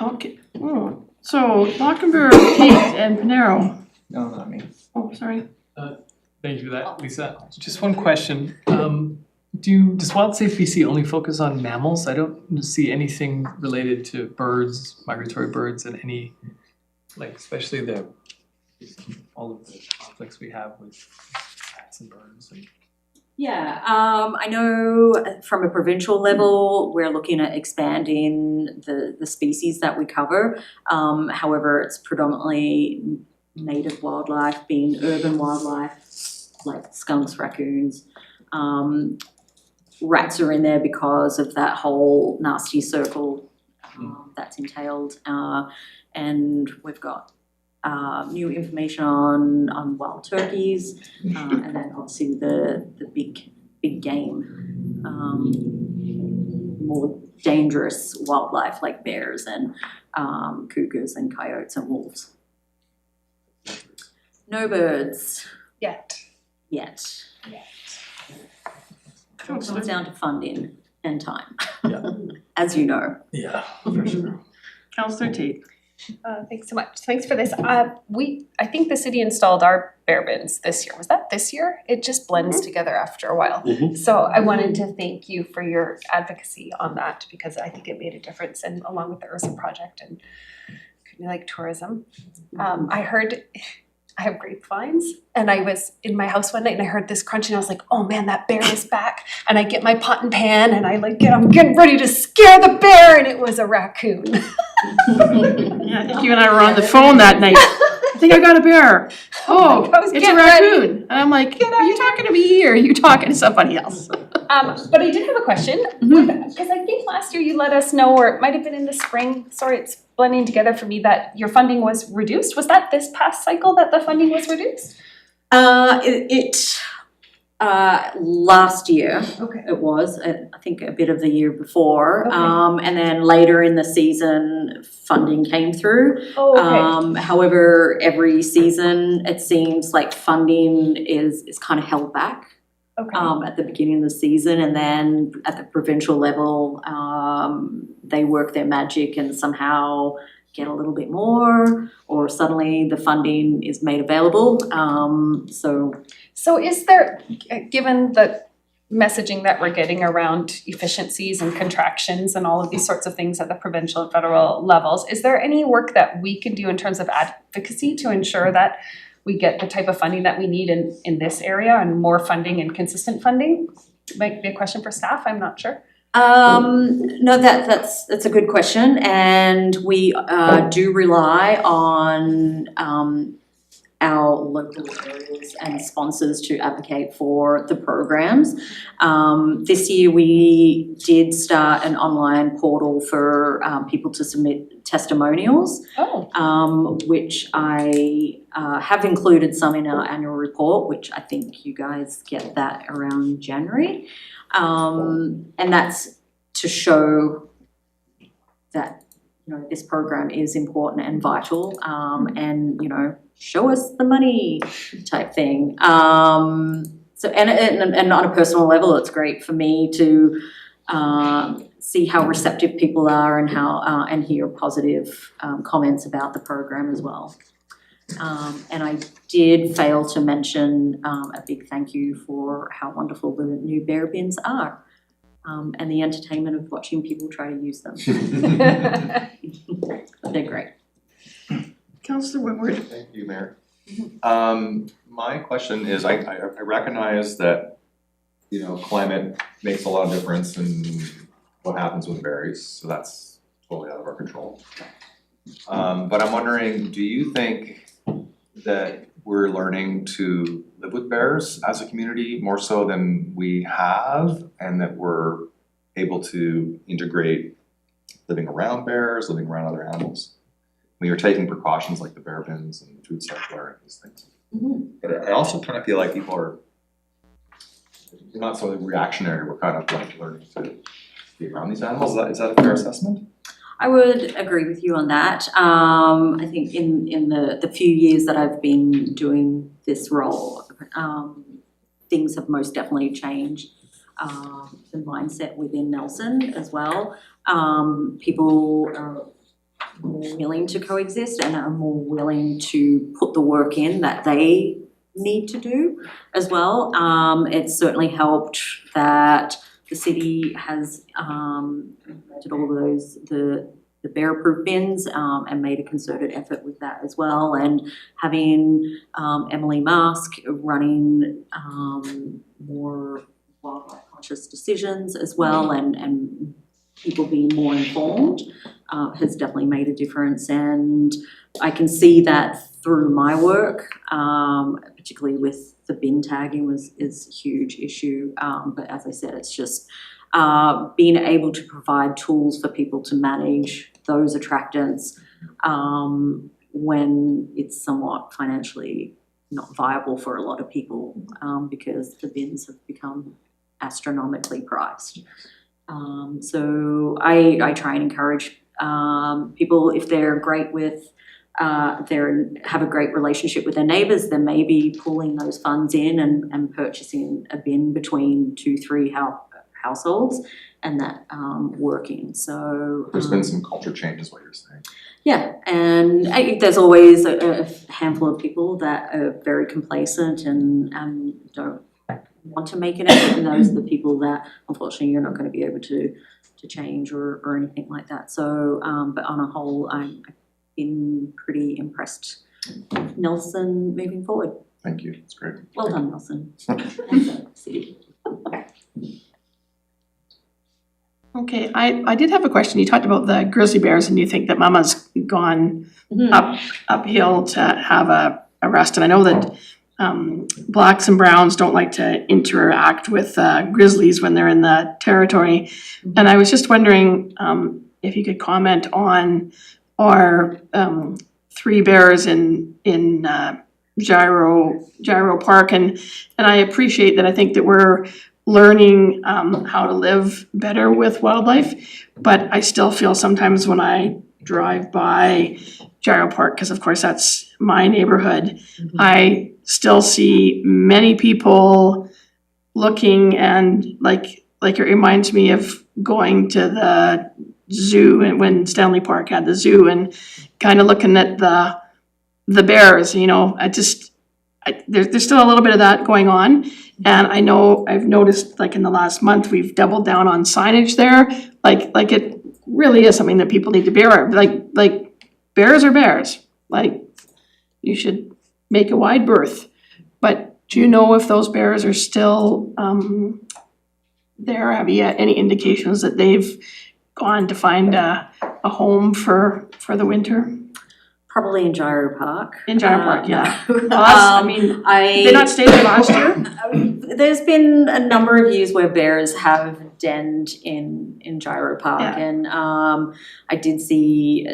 Okay. So Lochinver, Tate, and Panero. No, not me. Oh, sorry. Thank you for that, Lisa. Just one question. Does WildSafe BC only focus on mammals? I don't see anything related to birds, migratory birds, and any, like, especially all of the conflicts we have with bats and birds. Yeah, I know from a provincial level, we're looking at expanding the species that we cover. However, it's predominantly native wildlife, being urban wildlife, like skunks, raccoons. Rats are in there because of that whole nasty circle that's entailed. And we've got new information on wild turkeys, and then obviously the big game, more dangerous wildlife like bears and cougars and coyotes and wolves. No birds. Yet. It comes down to funding and time, Yeah. as you know. Yeah, for sure. Councillor Tate. Thanks so much. Thanks for this. I think the city installed our bear bins this year. Was that this year? It just blends together after a while. So I wanted to thank you for your advocacy on that, because I think it made a difference, and along with the Ursa project and Kootenay Lake tourism. I heard I have grapevines, and I was in my house one night and I heard this crunching. I was like, oh man, that bear is back. And I get my pot and pan and I'm getting ready to scare the bear, and it was a raccoon. Yeah, I think you and I were on the phone that night. I think I got a bear. Oh, it's a raccoon. And I'm like, are you talking to me or are you talking to somebody else? But I did have a question, because I think last year you let us know, or it might have been in the spring, sorry, it's blending together for me, that your funding was reduced. Was that this past cycle that the funding was reduced? Last year, Okay. it was, I think a bit of the year before. Okay. And then later in the season, funding came through. Oh, okay. However, every season, it seems like funding is kind of held back. Okay. At the beginning of the season, and then at the provincial level, they work their magic and somehow get a little bit more, or suddenly the funding is made available. So is there, given the messaging that we're getting around efficiencies and contractions and all of these sorts of things at the provincial and federal levels, is there any work that we can do in terms of advocacy to ensure that we get the type of funding that we need in this area, and more funding and consistent funding? Might be a question for staff, I'm not sure. No, that's a good question, and we do rely on our local areas and sponsors to advocate for the programs. This year we did start an online portal for people to submit testimonials, which I have included some in our annual report, which I think you guys get that around January. And that's to show that, you know, this program is important and vital, and, you know, show us the money type thing. So, and on a personal level, it's great for me to see how receptive people are and how, and hear positive comments about the program as well. And I did fail to mention a big thank you for how wonderful the new bear bins are, and the entertainment of watching people try to use them. They're great. Councillor Woodward. Thank you, Mayor. My question is, I recognize that, you know, climate makes a lot of difference in what happens with berries, so that's totally out of our control. But I'm wondering, do you think that we're learning to live with bears as a community more so than we have, and that we're able to integrate living around bears, living around other animals? When you're taking precautions like the bear bins and food cycler and these things. But I also kind of feel like people are not so reactionary, we're kind of like learning to be around these animals. Is that a fair assessment? I would agree with you on that. I think in the few years that I've been doing this role, things have most definitely changed. The mindset within Nelson as well. People are more willing to coexist and are more willing to put the work in that they need to do as well. It's certainly helped that the city has implemented all those the bear-proof bins and made a concerted effort with that as well. And having Emily Mask running more wildlife conscious decisions as well, and people being more informed has definitely made a difference. And I can see that through my work, particularly with the bin tagging is a huge issue. But as I said, it's just being able to provide tools for people to manage those attractants when it's somewhat financially not viable for a lot of people, because the bins have become astronomically priced. So I try and encourage people, if they're great with have a great relationship with their neighbours, then maybe pulling those funds in and purchasing a bin between 2-3 households, and that working. So there's been some culture change is what you're saying. Yeah, and there's always a handful of people that are very complacent and don't want to make an effort, and those are the people that unfortunately you're not going to be able to change or anything like that. So but on a whole, I've been pretty impressed with Nelson moving forward. Thank you, it's great. Well done, Nelson. Okay, I did have a question. You talked about the grizzly bears and you think that Mama's gone uphill to have a rest. And I know that blacks and browns don't like to interact with grizzlies when they're in the territory. And I was just wondering if you could comment on our 3 bears in Gyro Park. And I appreciate that. I think that we're learning how to live better with wildlife, but I still feel sometimes when I drive by Gyro Park, because of course that's my neighborhood, I still see many people looking, and like it reminds me of going to the zoo and when Stanley Park had the zoo and kind of looking at the bears, you know. There's still a little bit of that going on. And I know I've noticed, like in the last month, we've doubled down on signage there. Like it really is something that people need to be aware of. Like bears are bears. Like you should make a wide berth. But do you know if those bears are still there? Have you any indications that they've gone to find a home for the winter? Probably in Gyro Park. In Gyro Park, yeah. No. Well, I mean, did they not stay there last year? There's been a number of years where bears have denned in Gyro Park, Yeah. and I did see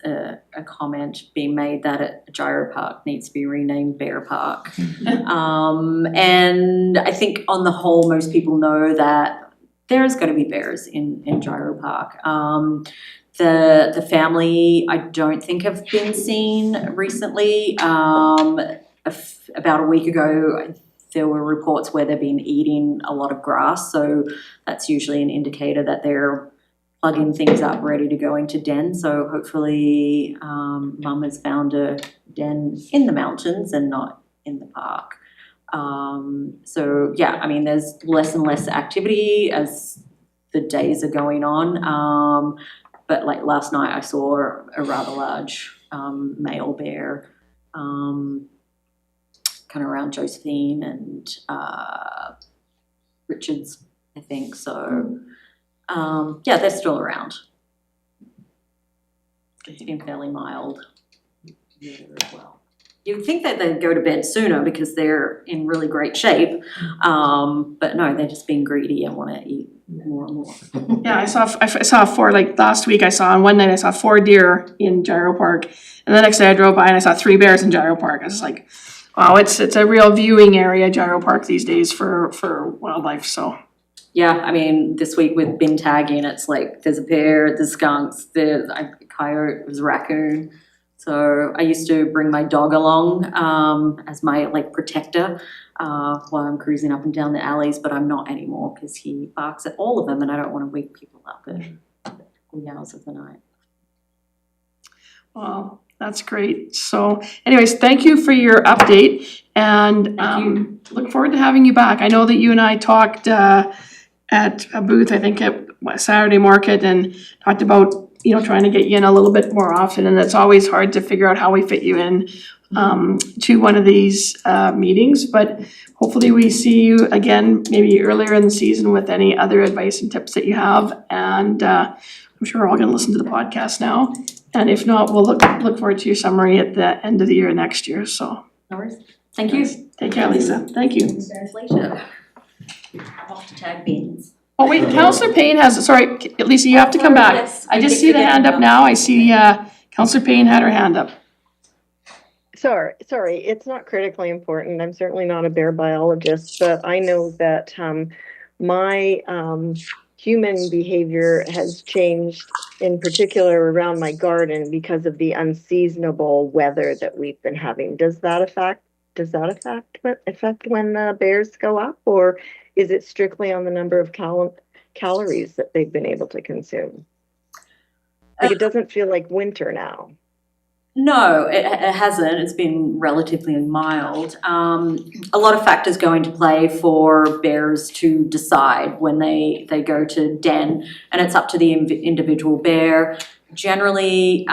a comment being made that Gyro Park needs to be renamed Bear Park. And I think on the whole, most people know that there's going to be bears in Gyro Park. The family, I don't think have been seen recently. About a week ago, there were reports where they've been eating a lot of grass, so that's usually an indicator that they're plugging things up, ready to go into den. So hopefully, Mum has found a den in the mountains and not in the park. So yeah, I mean, there's less and less activity as the days are going on. But like last night I saw a rather large male bear kind of around Josephine and Richards, I think. So yeah, they're still around. It's been fairly mild weather as well. You'd think that they'd go to bed sooner because they're in really great shape, but no, they're just being greedy and want to eat more and more. Yeah, I saw 4, like last week I saw, on one night I saw 4 deer in Gyro Park, and the next day I drove by and I saw 3 bears in Gyro Park. I was like, wow, it's a real viewing area, Gyro Park, these days for wildlife, so. Yeah, I mean, this week with bin tagging, it's like there's a bear, there's skunks, there's a coyote, there's a raccoon. So I used to bring my dog along as my like protector while I'm cruising up and down the alleys, but I'm not anymore because he barks at all of them and I don't want to wake people up at the hours of the night. Well, that's great. So anyways, thank you for your update, and look forward to having you back. I know that you and I talked at a booth, I think at Saturday Market, and talked about, you know, trying to get you in a little bit more often, and it's always hard to figure out how we fit you in to one of these meetings, but hopefully we see you again maybe earlier in the season with any other advice and tips that you have, and I'm sure we're all gonna listen to the podcast now, and if not, we'll look forward to your summary at the end of the year next year, so. No worries. Thank you. Take care, Lisa. Thank you. Later. I'm off to tag bins. Oh wait, Councillor Payne has, sorry, Lisa, you have to come back. Yes, I just see the hand up now. I see Councillor Payne had her hand up. Sorry, it's not critically important. I'm certainly not a bear biologist, but I know that my human behavior has changed, in particular around my garden, because of the unseasonable weather that we've been having. Does that affect when bears go up, or is it strictly on the number of calories that they've been able to consume? Like, it doesn't feel like winter now. No, it hasn't. It's been relatively mild. A lot of factors go into play for bears to decide when they go to den, and it's up to the individual bear. Generally,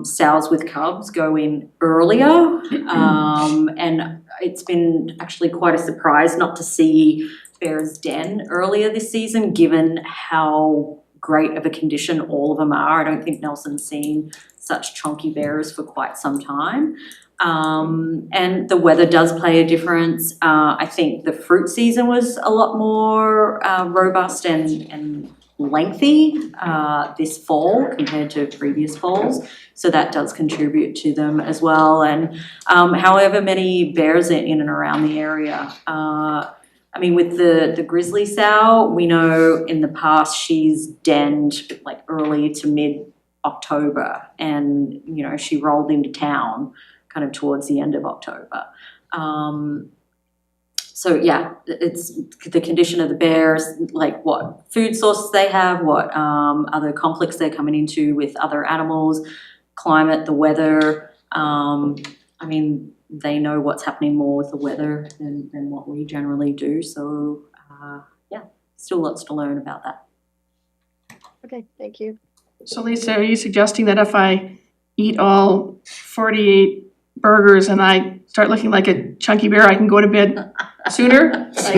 sows with cubs go in earlier, and it's been actually quite a surprise not to see bears den earlier this season, given how great of a condition all of them are. I don't think Nelson's seen such chunky bears for quite some time. And the weather does play a difference. I think the fruit season was a lot more robust and lengthy this fall compared to previous falls. So that does contribute to them as well. And however many bears are in and around the area, I mean, with the grizzly sow, we know in the past she's denned like early to mid-October, and you know, she rolled into town kind of towards the end of October. So yeah, it's the condition of the bears, like what food sources they have, what other conflicts they're coming into with other animals, climate, the weather. I mean, they know what's happening more with the weather than what we generally do. So yeah, still lots to learn about that. Okay, thank you. So Lisa, are you suggesting that if I eat all 48 burgers and I start looking like a chunky bear, I can go to bed sooner. So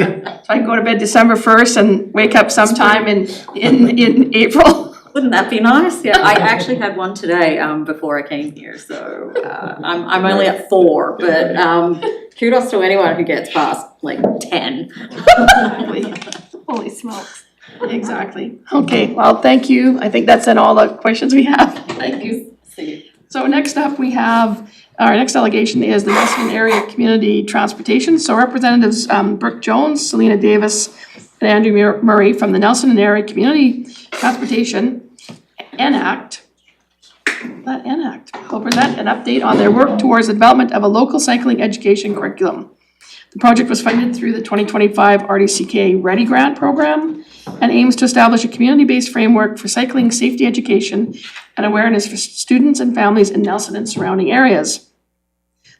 I can go to bed December 1st and wake up sometime in April. Wouldn't that be nice? Yeah, I actually had one today before I came here, so I'm only at 4, but kudos to anyone who gets past like 10. Holy smokes. Exactly. Okay, well, thank you. I think that's all the questions we have. Thank you. See you. So next up, we have, our next delegation is the Nelson Area Community Transportation. So Representatives Brooke Jones, Selena Davis, and Andrew Murray from the Nelson Area Community Transportation NACT will present an update on their work towards the development of a local cycling education curriculum. The project was funded through the 2025 RDCK Ready Grant program and aims to establish a community-based framework for cycling safety education and awareness for students and families in Nelson and surrounding areas.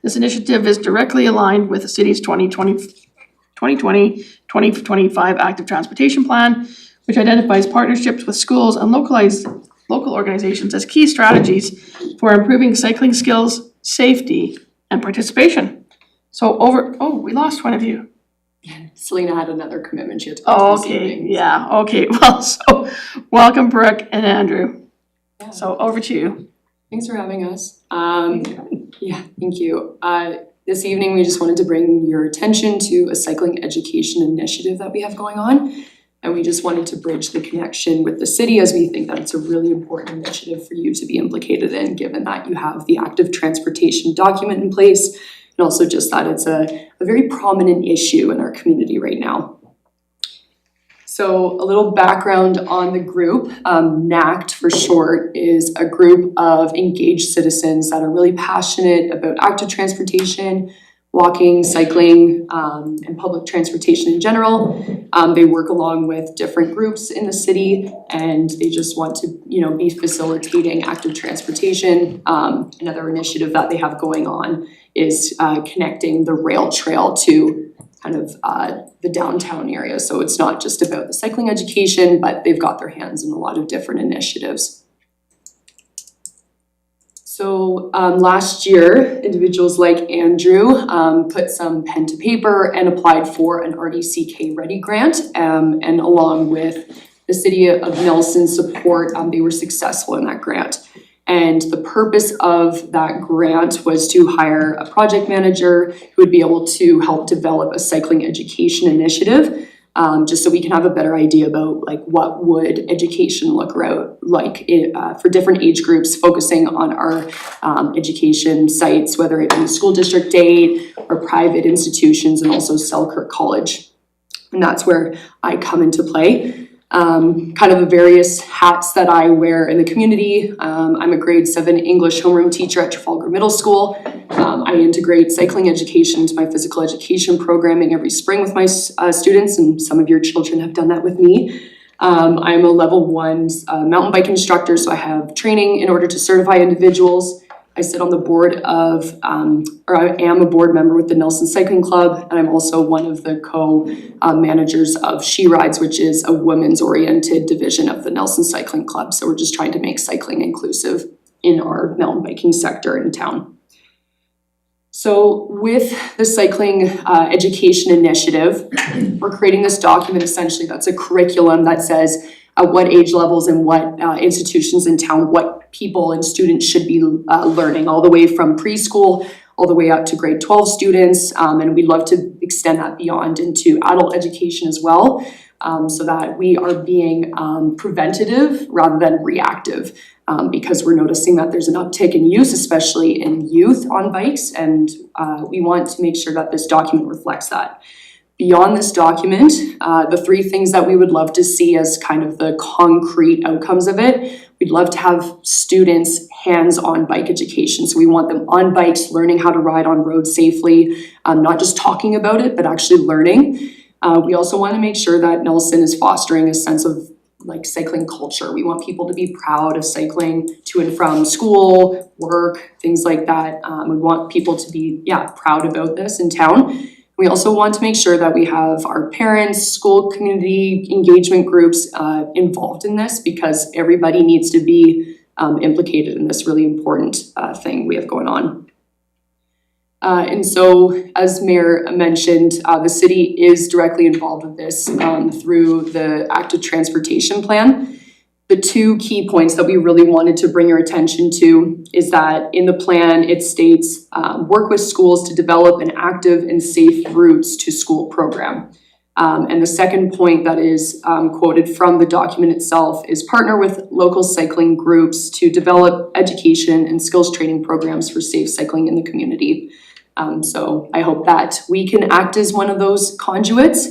This initiative is directly aligned with the city's 2020-2025 Active Transportation Plan, which identifies partnerships with schools and local organizations as key strategies for improving cycling skills, safety, and participation. So we lost one of you. Selena had another commitment she had to Oh, this okay, evening. yeah, okay, well, so welcome Brooke and Andrew. So over to you. Thanks for having us. Yeah, thank you. This evening, we just wanted to bring your attention to a cycling education initiative that we have going on. And we just wanted to bridge the connection with the city, as we think that it's a really important initiative for you to be implicated in, given that you have the active transportation document in place, and also just that it's a very prominent issue in our community right now. So a little background on the group, NACT for short, is a group of engaged citizens that are really passionate about active transportation, walking, cycling, and public transportation in general. They work along with different groups in the city, and they just want to, be facilitating active transportation. Another initiative that they have going on is connecting the rail trail to kind of the downtown area. So it's not just about the cycling education, but they've got their hands in a lot of different initiatives. So last year, individuals like Andrew put some pen to paper and applied for an RDCK Ready grant, and along with the City of Nelson's support, they were successful in that grant. And the purpose of that grant was to hire a project manager who would be able to help develop a cycling education initiative, just so we can have a better idea about what would education look like for different age groups, focusing on our education sites, whether it be school district aid or private institutions, and also Selkirk College. And that's where I come into play. Kind of the various hats that I wear in the community. I'm a grade 7 English homeroom teacher at Trafalgar Middle School. I integrate cycling education into my physical education programming every spring with my students, and some of your children have done that with me. I'm a level 1 mountain bike instructor, so I have training in order to certify individuals. I sit on the board of, or I am a board member with the Nelson Cycling Club, and I'm also one of the co-managers of She Rides, which is a women's oriented division of the Nelson Cycling Club. So we're just trying to make cycling inclusive in our mountain biking sector in town. So with the cycling education initiative, we're creating this document essentially that's a curriculum that says at what age levels and what institutions in town, what people and students should be learning, all the way from preschool all the way up to grade 12 students, and we'd love to extend that beyond into adult education as well, so that we are being preventative rather than reactive, because we're noticing that there's an uptick in use, especially in youth on bikes, and we want to make sure that this document reflects that. Beyond this document, the 3 things that we would love to see as kind of the concrete outcomes of it, we'd love to have students hands-on bike education. So we want them on bikes, learning how to ride on roads safely, not just talking about it, but actually learning. We also want to make sure that Nelson is fostering a sense of cycling culture. We want people to be proud of cycling to and from school, work, things like that. We want people to be, proud about this in town. We also want to make sure that we have our parents, school community engagement groups involved in this, because everybody needs to be implicated in this really important thing we have going on. And so, as Mayor mentioned, the city is directly involved with this through the active transportation plan. The two key points that we really wanted to bring your attention to is that in the plan, it states, work with schools to develop an active and safe routes to school program. And the second point that is quoted from the document itself is partner with local cycling groups to develop education and skills training programs for safe cycling in the community. So I hope that we can act as one of those conduits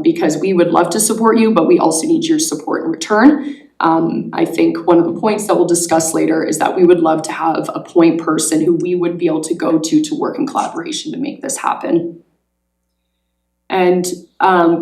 because we would love to support you, but we also need your support in return. I think one of the points that we'll discuss later is that we would love to have a point person who we would be able to go to work in collaboration to make this happen. And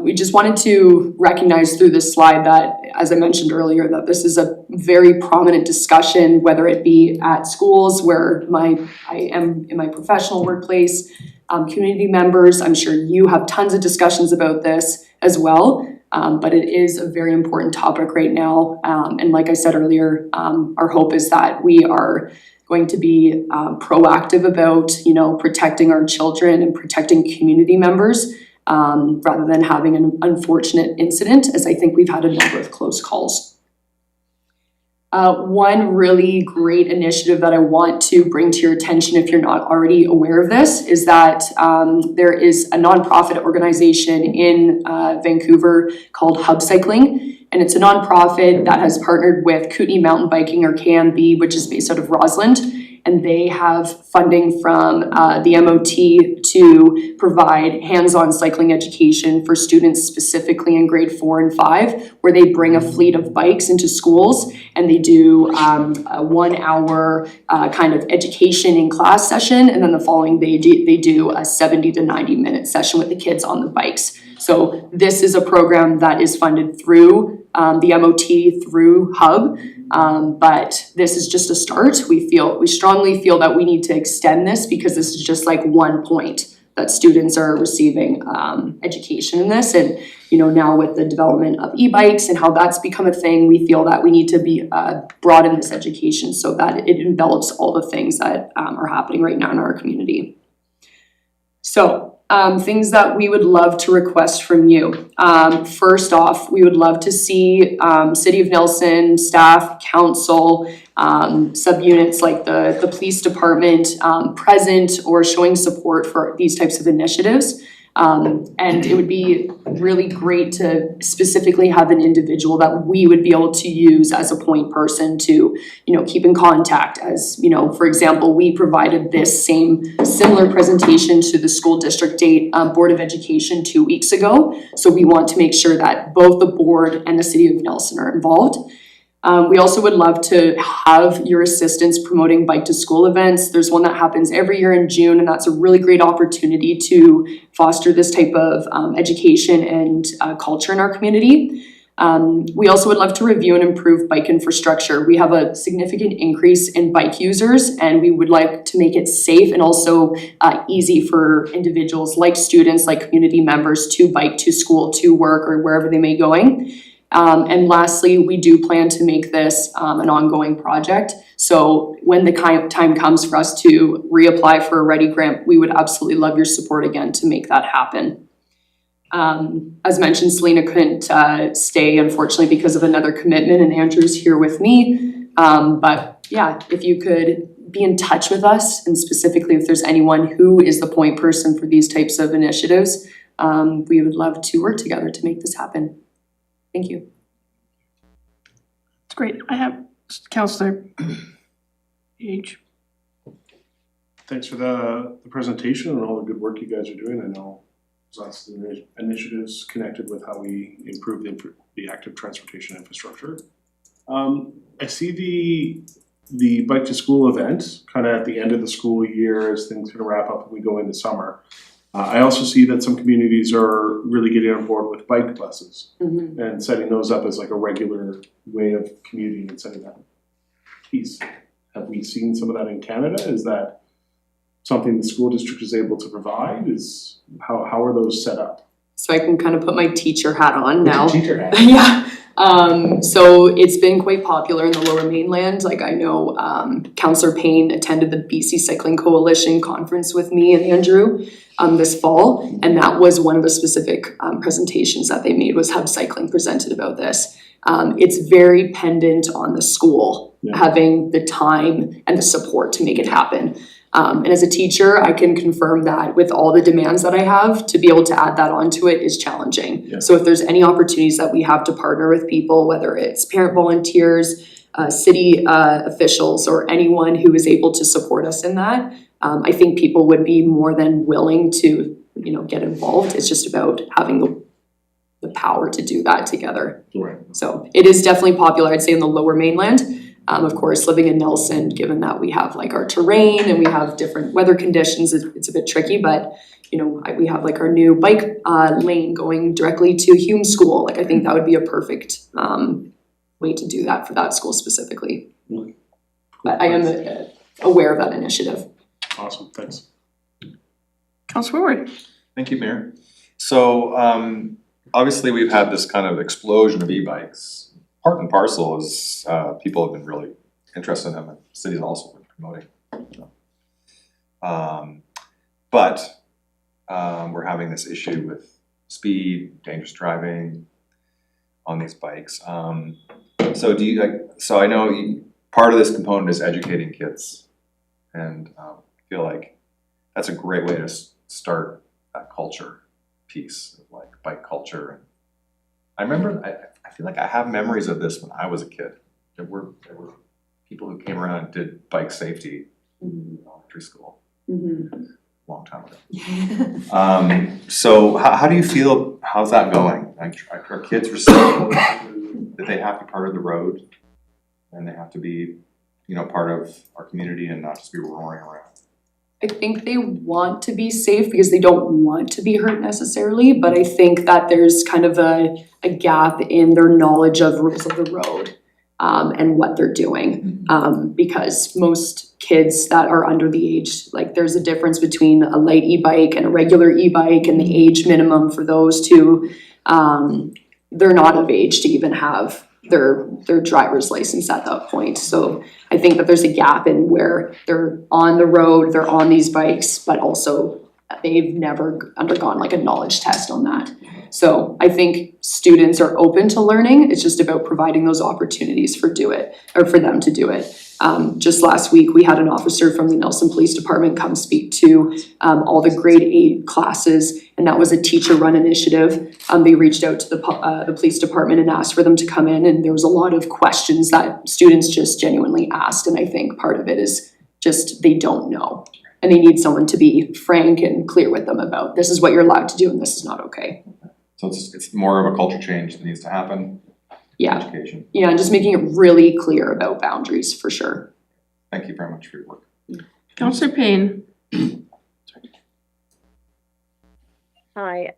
we just wanted to recognize through this slide that, as I mentioned earlier, that this is a very prominent discussion, whether it be at schools where I am in my professional workplace, community members. I'm sure you have tons of discussions about this as well, but it is a very important topic right now. And like I said earlier, our hope is that we are going to be proactive about, protecting our children and protecting community members. Rather than having an unfortunate incident, as I think we've had a number of close calls. One really great initiative that I want to bring to your attention, if you're not already aware of this, is that there is a nonprofit organization in Vancouver called Hub Cycling, and it's a nonprofit that has partnered with Kootenay Mountain Biking, or KMB, which is based out of Rossland. And they have funding from the MOT to provide hands-on cycling education for students specifically in grade 4 and 5, where they bring a fleet of bikes into schools and they do a 1 hour kind of education in class session. And then the following day, they do a 70 to 90 minute session with the kids on the bikes. So this is a program that is funded through the MOT through Hub. But this is just a start. We strongly feel that we need to extend this because this is just like one point that students are receiving education in this. And, now with the development of e-bikes and how that's become a thing, we feel that we need to be broaden this education so that it envelops all the things that are happening right now in our community. So, things that we would love to request from you. First off, we would love to see City of Nelson staff, council, subunits like the police department present or showing support for these types of initiatives. And it would be really great to specifically have an individual that we would be able to use as a point person to, keep in contact. As, for example, we provided this similar presentation to the school district Board of Education 2 weeks ago. So we want to make sure that both the board and the City of Nelson are involved. We also would love to have your assistance promoting bike to school events. There's one that happens every year in June, and that's a really great opportunity to foster this type of education and culture in our community. We also would love to review and improve bike infrastructure. We have a significant increase in bike users, and we would like to make it safe and also easy for individuals like students, like community members to bike to school, to work, or wherever they may be going. And lastly, we do plan to make this an ongoing project. So when the time comes for us to reapply for a Ready grant, we would absolutely love your support again to make that happen. As mentioned, Selena couldn't stay, unfortunately, because of another commitment, and Andrew's here with me. But yeah, if you could be in touch with us, and specifically if there's anyone who is the point person for these types of initiatives, we would love to work together to make this happen. Thank you. It's great. I have Councillor H. Thanks for the presentation and all the good work you guys are doing. I know there's lots of initiatives connected with how we improve the active transportation infrastructure. I see the bike to school event kind of at the end of the school year as things kind of wrap up and we go into summer. I also see that some communities are really getting on board with bike buses and setting those up as like a regular way of commuting and setting that piece. Have we seen some of that in Canada? Is that something the school district is able to provide? How are those set up? So I can kind of put my teacher hat on now. Teacher hat. Yeah. So it's been quite popular in the Lower Mainland. Like I know Councillor Payne attended the BC Cycling Coalition conference with me and Andrew this fall, and that was one of the specific presentations that they made, was have cycling presented about this. It's very pendant on the school having the time and the support to make it happen. And as a teacher, I can confirm that with all the demands that I have, to be able to add that onto it is challenging. Yeah. So if there's any opportunities that we have to partner with people, whether it's parent volunteers, city officials, or anyone who is able to support us in that, I think people would be more than willing to, get involved. It's just about having the power to do that together. Right. So it is definitely popular, I'd say, in the Lower Mainland. Of course, living in Nelson, given that we have like our terrain and we have different weather conditions, it's a bit tricky, but we have like our new bike lane going directly to Hume School. Like I think that would be a perfect way to do that for that school specifically. But I am aware of that initiative. Awesome, thanks. Councillor Ward. Thank you, Mayor. So obviously we've had this kind of explosion of e-bikes. Part and parcel is people have been really interested in them, and the city's also been promoting. But we're having this issue with speed, dangerous driving on these bikes. So I know part of this component is educating kids, and I feel like that's a great way to start that culture piece of like bike culture. And I remember, I feel like I have memories of this when I was a kid. There were people who came around and did bike safety in elementary school. Long time ago. So how do you feel, how's that going? Like, are kids receiving that they have to be part of the road and they have to be, part of our community and not just be roaring around? I think they want to be safe because they don't want to be hurt necessarily, but I think that there's kind of a gap in their knowledge of rules of the road and what they're doing. Because most kids that are under the age, like there's a difference between a light e-bike and a regular e-bike, and the age minimum for those two, they're not of age to even have their driver's license at that point. So I think that there's a gap in where they're on the road, they're on these bikes, but also they've never undergone like a knowledge test on that. So I think students are open to learning. It's just about providing those opportunities for them to do it. Just last week, we had an officer from the Nelson Police Department come speak to all the grade 8 classes, and that was a teacher-run initiative. They reached out to the police department and asked for them to come in, and there was a lot of questions that students just genuinely asked, and I think part of it is just they don't know, and they need someone to be frank and clear with them about this is what you're allowed to do and this is not okay. So it's more of a culture change that needs to happen. Yeah. Education. Yeah, and just making it really clear about boundaries for sure. Thank you very much for your work. Councillor Payne. Hi,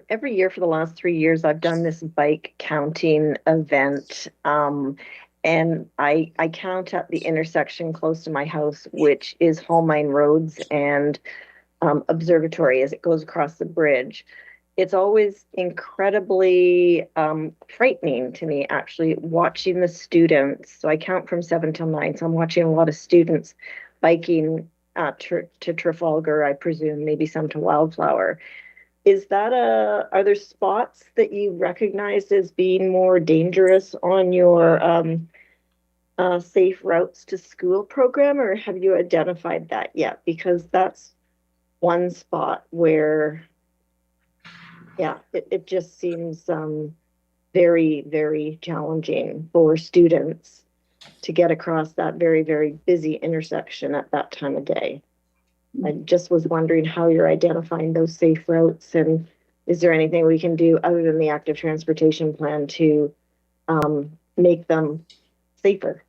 every year for the last 3 years, I've done this bike counting event. And I count at the intersection close to my house, which is Hallmine Roads and Observatory as it goes across the bridge. It's always incredibly frightening to me, actually, watching the students. So I count from 7 till 9, so I'm watching a lot of students biking to Trafalgar, I presume, maybe some to Wildflower. Is that are there spots that you recognized as being more dangerous on your safe routes to school program, or have you identified that yet? Because that's one spot where, yeah, it just seems very, very challenging for students to get across that very, very busy intersection at that time of day. I just was wondering how you're identifying those safe routes, and is there anything we can do other than the active transportation plan to make them safer?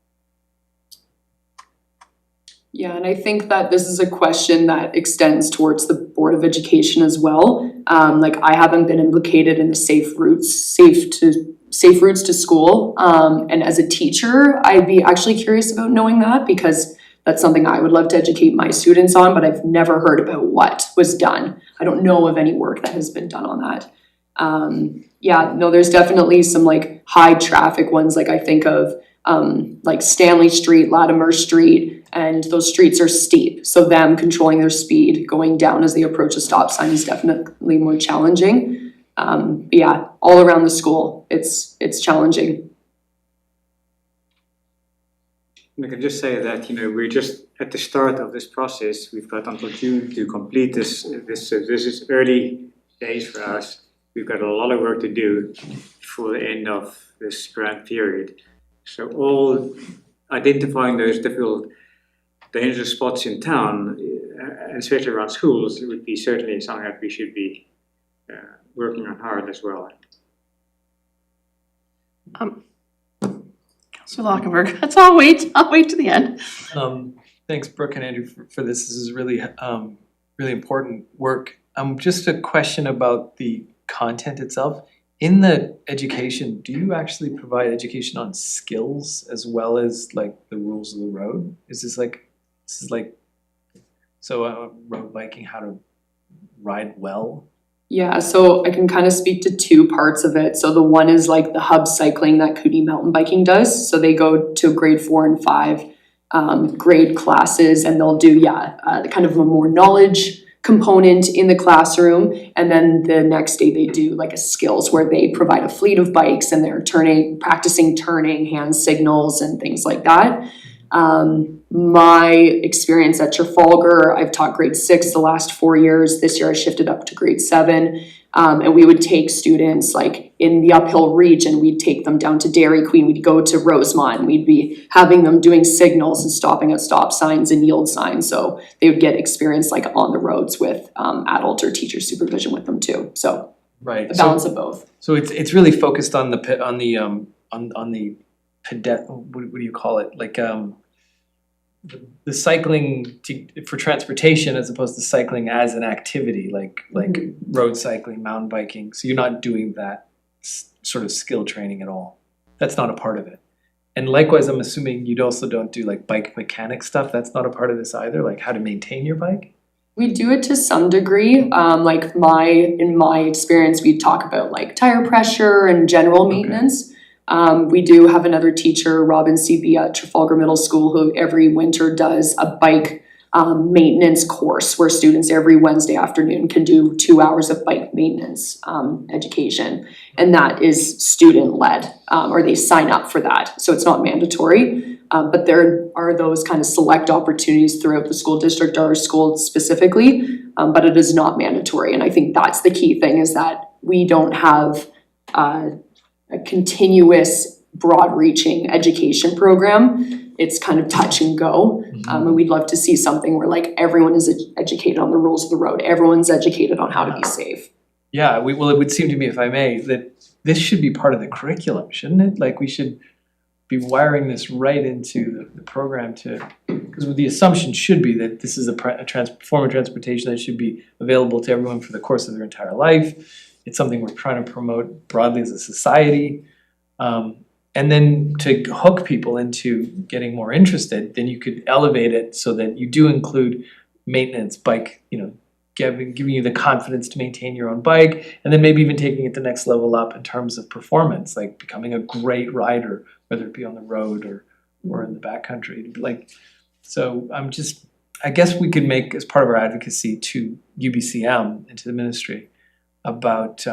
Yeah, and I think that this is a question that extends towards the Board of Education as well. Like I haven't been implicated in the safe routes to school. And as a teacher, I'd be actually curious about knowing that, because that's something I would love to educate my students on, but I've never heard about what was done. I don't know of any work that has been done on that. Yeah, no, there's definitely some like high traffic ones, like I think of like Stanley Street, Latimer Street, and those streets are steep. So them controlling their speed going down as they approach a stop sign is definitely more challenging. But yeah, all around the school, it's challenging. I can just say that, we're just at the start of this process. We've got until June to complete this. This is early days for us. We've got a lot of work to do before the end of this grant period. So all identifying those difficult, dangerous spots in town, and especially around schools, would be certainly something that we should be working on hard as well. Councillor Lockenberg, I'll wait to the end. Thanks, Brooke and Andrew, for this. This is really, really important work. Just a question about the content itself. In the education, do you actually provide education on skills as well as like the rules of the road? Road biking, how to ride well? Yeah, so I can kind of speak to two parts of it. So the one is like the hub cycling that Kootenay mountain biking does. So they go to grade 4 and 5 grade classes, and they'll do kind of a more knowledge component in the classroom, and then the next day they do like a skills where they provide a fleet of bikes and they're practicing turning, hand signals and things like that. My experience at Trafalgar, I've taught grade 6 the last 4 years. This year I shifted up to grade 7. And we would take students like in the uphill region, we'd take them down to Dairy Queen, we'd go to Rosemont, and we'd be having them doing signals and stopping at stop signs and yield signs. So they would get experience like on the roads with adult or teacher supervision with them too. So right, a balance of both. So it's really focused on the what do you call it? Like the cycling for transportation as opposed to cycling as an activity, like road cycling, mountain biking. So you're not doing that sort of skill training at all. That's not a part of it. And likewise, I'm assuming you also don't do like bike mechanic stuff. That's not a part of this either, like how to maintain your bike? We do it to some degree. In my experience, we talk about like tire pressure and general maintenance. We do have another teacher, Robin CB at Trafalgar Middle School, who every winter does a bike maintenance course where students every Wednesday afternoon can do 2 hours of bike maintenance education. And that is student-led, or they sign up for that. So it's not mandatory, but there are those kind of select opportunities throughout the school district, our school specifically, but it is not mandatory. And I think that's the key thing, is that we don't have a continuous broad-reaching education program. It's kind of touch and go. And we'd love to see something where like everyone is educated on the rules of the road. Everyone's educated on how to be safe. Yeah, it would seem to me, if I may, that this should be part of the curriculum, shouldn't it? Like we should be wiring this right into the program because the assumption should be that this is a form of transportation that should be available to everyone for the course of their entire life. It's something we're trying to promote broadly as a society. And then to hook people into getting more interested, then you could elevate it so that you do include maintenance, bike, giving you the confidence to maintain your own bike, and then maybe even taking it the next level up in terms of performance, like becoming a great rider, whether it be on the road or in the backcountry. I guess we could make, as part of our advocacy to UBCM and to the ministry, about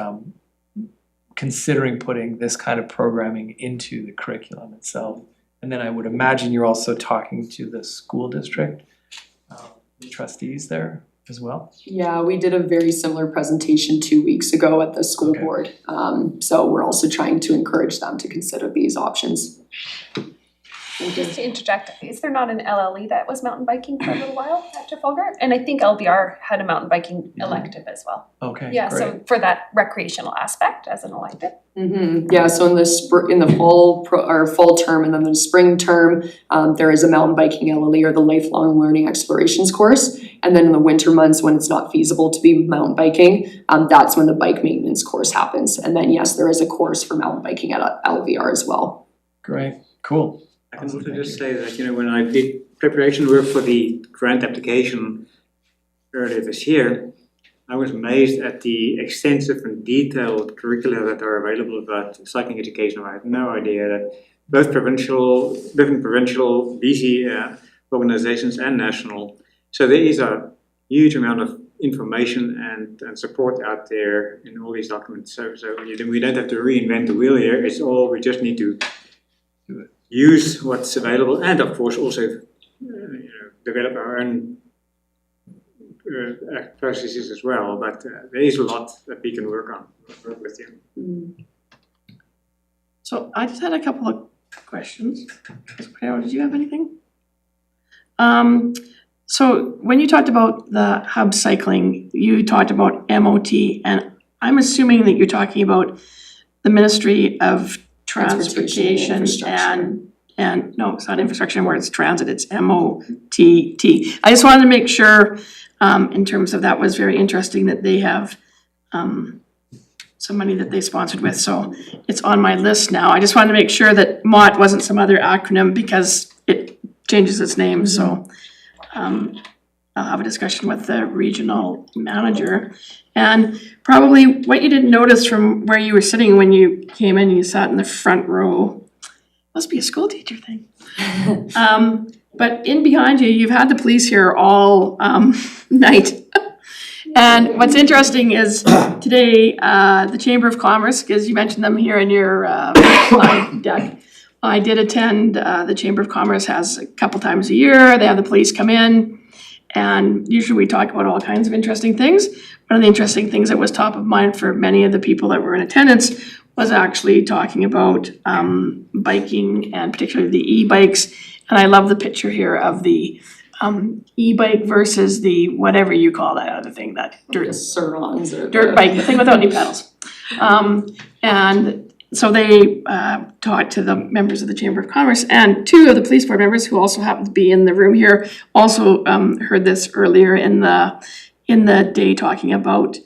considering putting this kind of programming into the curriculum itself. And then I would imagine you're also talking to the school district, the trustees there as well. Yeah, we did a very similar presentation 2 weeks ago at the school board. So we're also trying to encourage them to consider these options. Just to interject, is there not an LLE that was mountain biking for a little while at Trafalgar? And I think LBR had a mountain biking elective as well. Okay, Yeah, great. so for that recreational aspect as an elective. Yeah, so in the fall term and then the spring term, there is a mountain biking LLE, or the Lifelong Learning Explorations course. And then in the winter months when it's not feasible to be mountain biking, that's when the bike maintenance course happens. And then yes, there is a course for mountain biking at LVR as well. Great, cool. I can also just say that, when I did preparation work for the grant application earlier this year, I was amazed at the extensive and detailed curricula that are available about cycling education. I had no idea that both different provincial BC organizations and national. So there is a huge amount of information and support out there in all these documents. So we don't have to reinvent the wheel here. It's all, we just need to use what's available, and of course also develop our own processes as well. But there is a lot that we can work with you. So I just had a couple of questions. Carol, did you have anything? So when you talked about the hub cycling, you talked about MOT, and I'm assuming that you're talking about the Ministry of Transportation and no, it's not infrastructure where it's transit, it's MOTT. I just wanted to make sure, in terms of that was very interesting that they have some money that they sponsored with, so it's on my list now. I just wanted to make sure that MOT wasn't some other acronym because it changes its name, so I'll have a discussion with the regional manager. And probably what you didn't notice from where you were sitting when you came in, you sat in the front row, must be a school teacher thing. But in behind you, you've had the police here all night. And what's interesting is today, the Chamber of Commerce, because you mentioned them here in your slide deck, I did attend, the Chamber of Commerce has a couple times a year, they have the police come in, and usually we talk about all kinds of interesting things. One of the interesting things that was top of mind for many of the people that were in attendance was actually talking about biking and particularly the e-bikes. And I love the picture here of the e-bike versus the whatever you call that other thing, that dirt bike, the thing without any pedals. And so they talked to the members of the Chamber of Commerce, and two of the police board members who also happened to be in the room here also heard this earlier in the day, talking about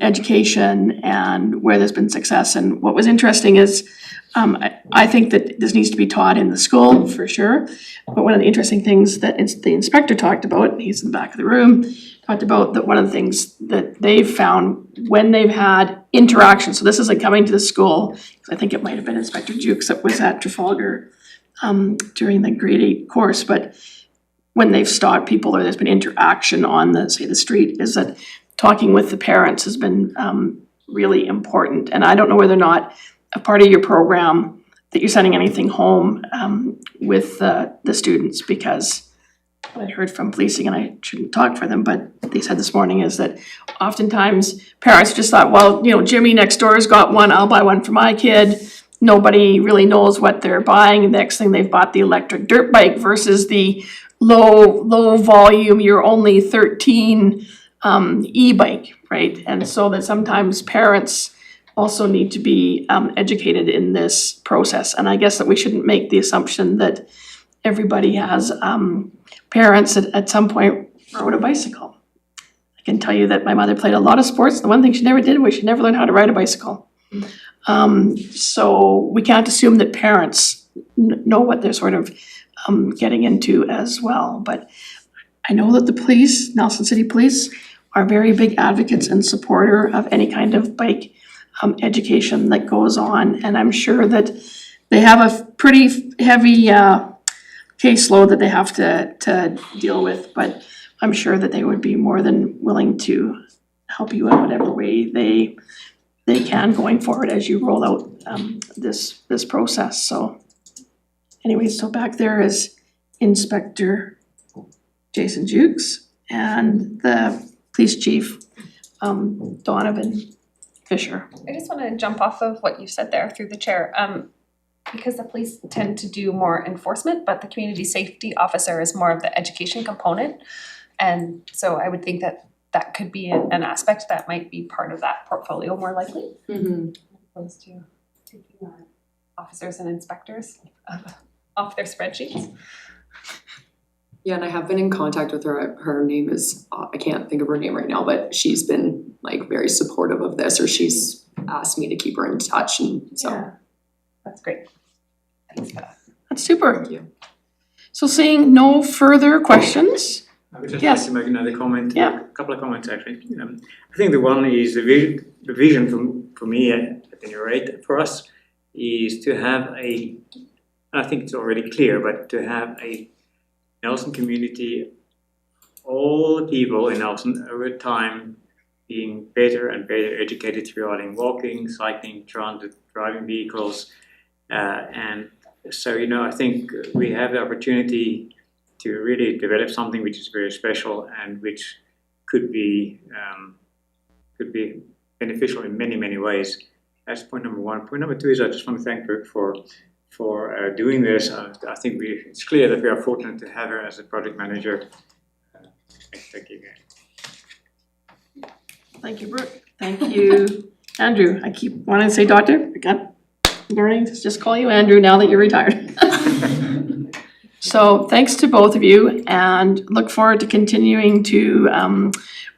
education and where there's been success. And what was interesting is I think that this needs to be taught in the school for sure. But one of the interesting things that the inspector talked about, he's in the back of the room, talked about that one of the things that they've found when they've had interaction, so this isn't coming to the school, because I think it might have been Inspector Jukes that was at Trafalgar during the grade 8 course, but when they've stopped people or there's been interaction on the street, is that talking with the parents has been really important. And I don't know whether or not a part of your program that you're sending anything home with the students, because what I heard from policing, and I shouldn't talk for them, but they said this morning is that oftentimes parents just thought, well, Jimmy next door's got one, I'll buy one for my kid. Nobody really knows what they're buying. The next thing they've bought the electric dirt bike versus the low volume, you're only 13 e-bike, right? And so that sometimes parents also need to be educated in this process. And I guess that we shouldn't make the assumption that everybody has parents that at some point rode a bicycle. I can tell you that my mother played a lot of sports. The one thing she never did was she never learned how to ride a bicycle. So we can't assume that parents know what they're sort of getting into as well. But I know that the police, Nelson City Police, are very big advocates and supporter of any kind of bike education that goes on. And I'm sure that they have a pretty heavy caseload that they have to deal with, but I'm sure that they would be more than willing to help you in whatever way they can going forward as you roll out this process. So anyways, so back there is Inspector Jason Jukes and the police chief Donovan Fisher. I just want to jump off of what you said there through the chair. Because the police tend to do more enforcement, but the community safety officer is more of the education component. And so I would think that could be an aspect that might be part of that portfolio more likely. Opposed to taking our officers and inspectors off their spreadsheets. Yeah, and I have been in contact with her. Her name is, I can't think of her name right now, but she's been very supportive of this, or she's asked me to keep her in touch, and so. Yeah. That's great. Thanks for that. That's super. Thank you. So seeing no further questions. I would just Yes. like to make another comment. Yeah. couple of comments actually. I think the one is the vision for me, at any rate, for us, is to have I think it's already clear, but to have a Nelson community, all the people in Nelson over time being better and better educated regarding walking, cycling, transit, driving vehicles, and so I think we have the opportunity to really develop something which is very special and which could be beneficial in many ways. That's point number one. Point number two is I just want to thank her for doing this. I think it's clear that we are fortunate to have her as a project manager. Thank you again. Thank you, Brooke. Thank you, Andrew. I keep wanting to say doctor. I got learning to just call you Andrew now that you're retired. So thanks to both of you, and look forward to continuing to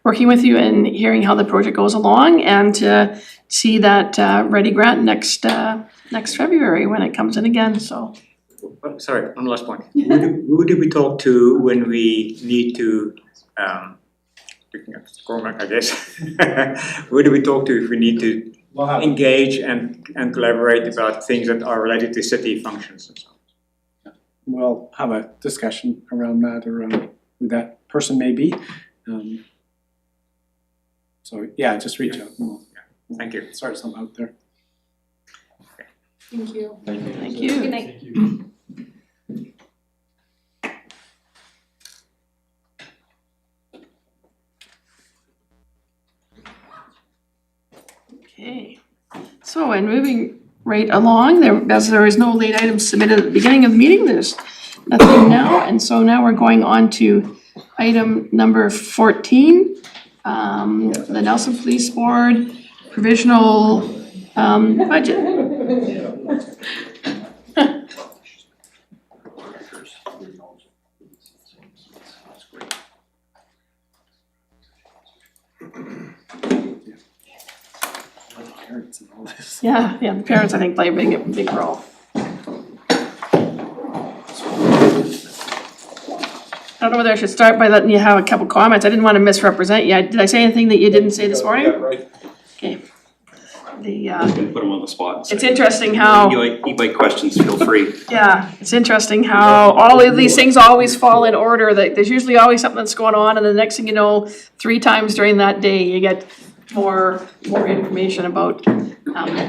working with you and hearing how the project goes along, and to see that ready grant next February when it comes in again. So. Sorry, one last point. Who do we talk to when we need to? Picking up Cormac, I guess. Who do we talk to if we need to engage and collaborate about things that are related to city functions and so on? We'll have a discussion around that, around who that person may be. So yeah, just reach out. Thank you. Start something out there. Thank you. Thank you. Good night. Okay, so and moving right along, as there is no late items submitted at the beginning of the meeting, there's nothing now, and so now we're going on to item number 14, the Nelson Police Board provisional budget. Yeah, the parents I think play a big role. I don't know whether I should start by letting you have a couple comments. I didn't want to misrepresent you. Did I say anything that you didn't say this morning? Yeah, right. Okay. Put them on the spot. It's interesting how. You like questions, feel free. Yeah, it's interesting how all of these things always fall in order. There's usually always something that's going on, and the next thing you know, 3 times during that day, you get more information about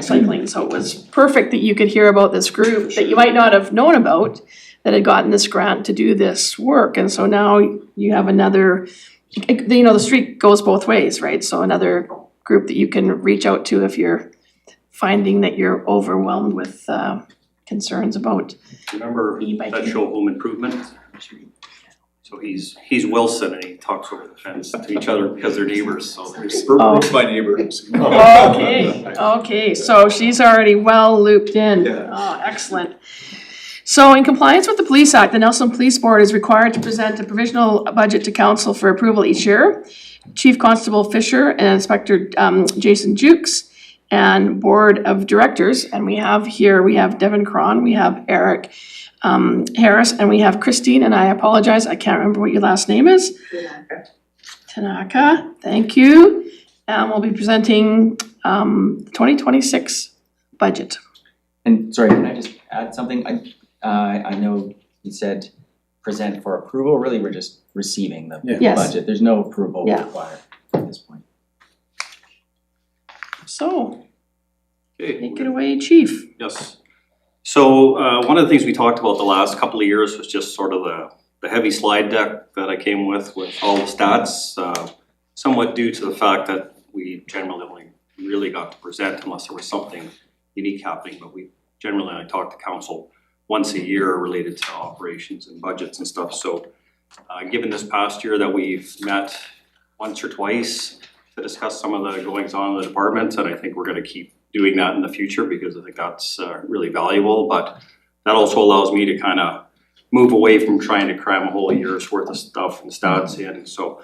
cycling. So it was perfect that you could hear about this group that you might not have known about that had gotten this grant to do this work. And so now you have another, the street goes both ways, right? So another group that you can reach out to if you're finding that you're overwhelmed with concerns about Remember that show Home Improvement? So he's Wilson and he talks over the fence to each other because they're neighbors, so there's. Brooke's my neighbor. Okay, so she's already well looped in. Yeah. Oh, excellent. So in compliance with the Police Act, the Nelson Police Board is required to present a provisional budget to council for approval each year. Chief Constable Fisher and Inspector Jason Jukes and Board of Directors, and we have Devin Cron, we have Eric Harris, and we have Christine, and I apologize, I can't remember what your last name is. Tanaka, thank you. We'll be presenting 2026 budget. And sorry, can I just add something? I know you said present for approval, really we're just receiving the Yes. budget. There's no approval Yeah. required at this point. So, Okay. take it away, Chief. Yes. So one of the things we talked about the last couple of years was just sort of the heavy slide deck that I came with all the stats, somewhat due to the fact that we generally only really got to present unless there was something unique happening, but I talk to council once a year related to operations and budgets and stuff. So given this past year that we've met once or twice to discuss some of the goings on in the department, and I think we're gonna keep doing that in the future because I think that's really valuable, but that also allows me to kind of move away from trying to cram a whole year's worth of stuff and stats in. So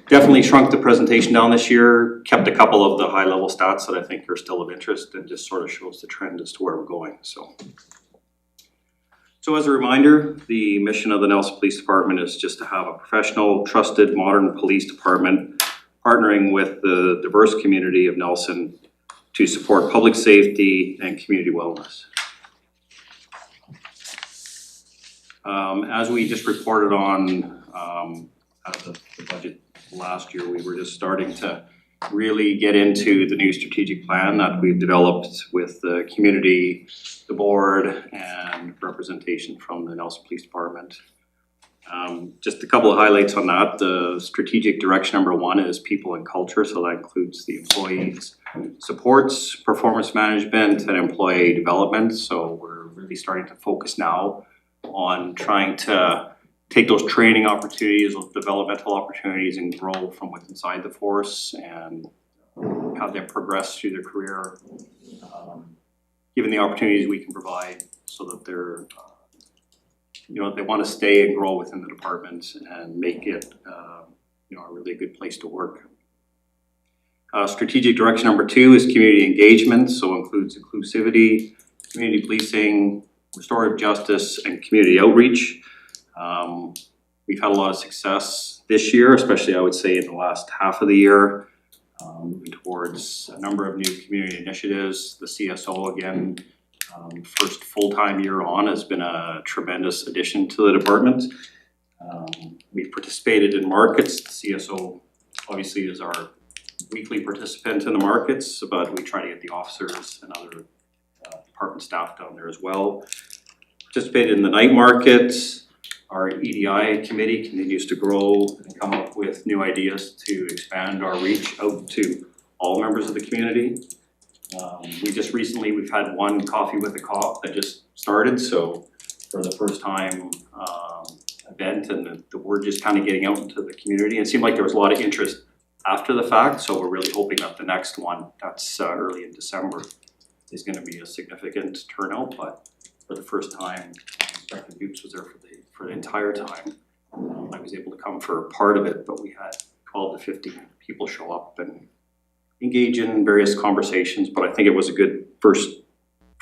definitely shrunk the presentation down this year, kept a couple of the high level stats that I think are still of interest and just sort of shows the trend as to where we're going. So as a reminder, the mission of the Nelson Police Department is just to have a professional, trusted, modern police department partnering with the diverse community of Nelson to support public safety and community wellness. As we just reported on out of the budget last year, we were just starting to really get into the new strategic plan that we've developed with the community, the board, and representation from the Nelson Police Department. Just a couple of highlights on that. The strategic direction number 1 is people and culture, so that includes the employees, supports, performance management, and employee development. So we're really starting to focus now on trying to take those training opportunities, those developmental opportunities, and grow from within inside the force and have them progress through their career, given the opportunities we can provide so that they're they want to stay and grow within the department and make it a really good place to work. Strategic direction number 2 is community engagement, so includes inclusivity, community policing, restorative justice, and community outreach. We've had a lot of success this year, especially I would say in the last half of the year, moving towards a number of new community initiatives. The CSO again, first full-time year on, has been a tremendous addition to the department. We've participated in markets. The CSO obviously is our weekly participant in the markets, but we try to get the officers and other department staff down there as well. Participated in the night markets. Our EDI committee continues to grow and come up with new ideas to expand our reach out to all members of the community. We've had one coffee with a cop that just started, so for the first time event, and the word just kind of getting out into the community. It seemed like there was a lot of interest after the fact, so we're really hoping that the next one, that's early in December, is going to be a significant turnout. But for the first time, Inspector Dukes was there for the entire time. I was able to come for part of it, but we had 12 to 15 people show up and engage in various conversations, but I think it was a good first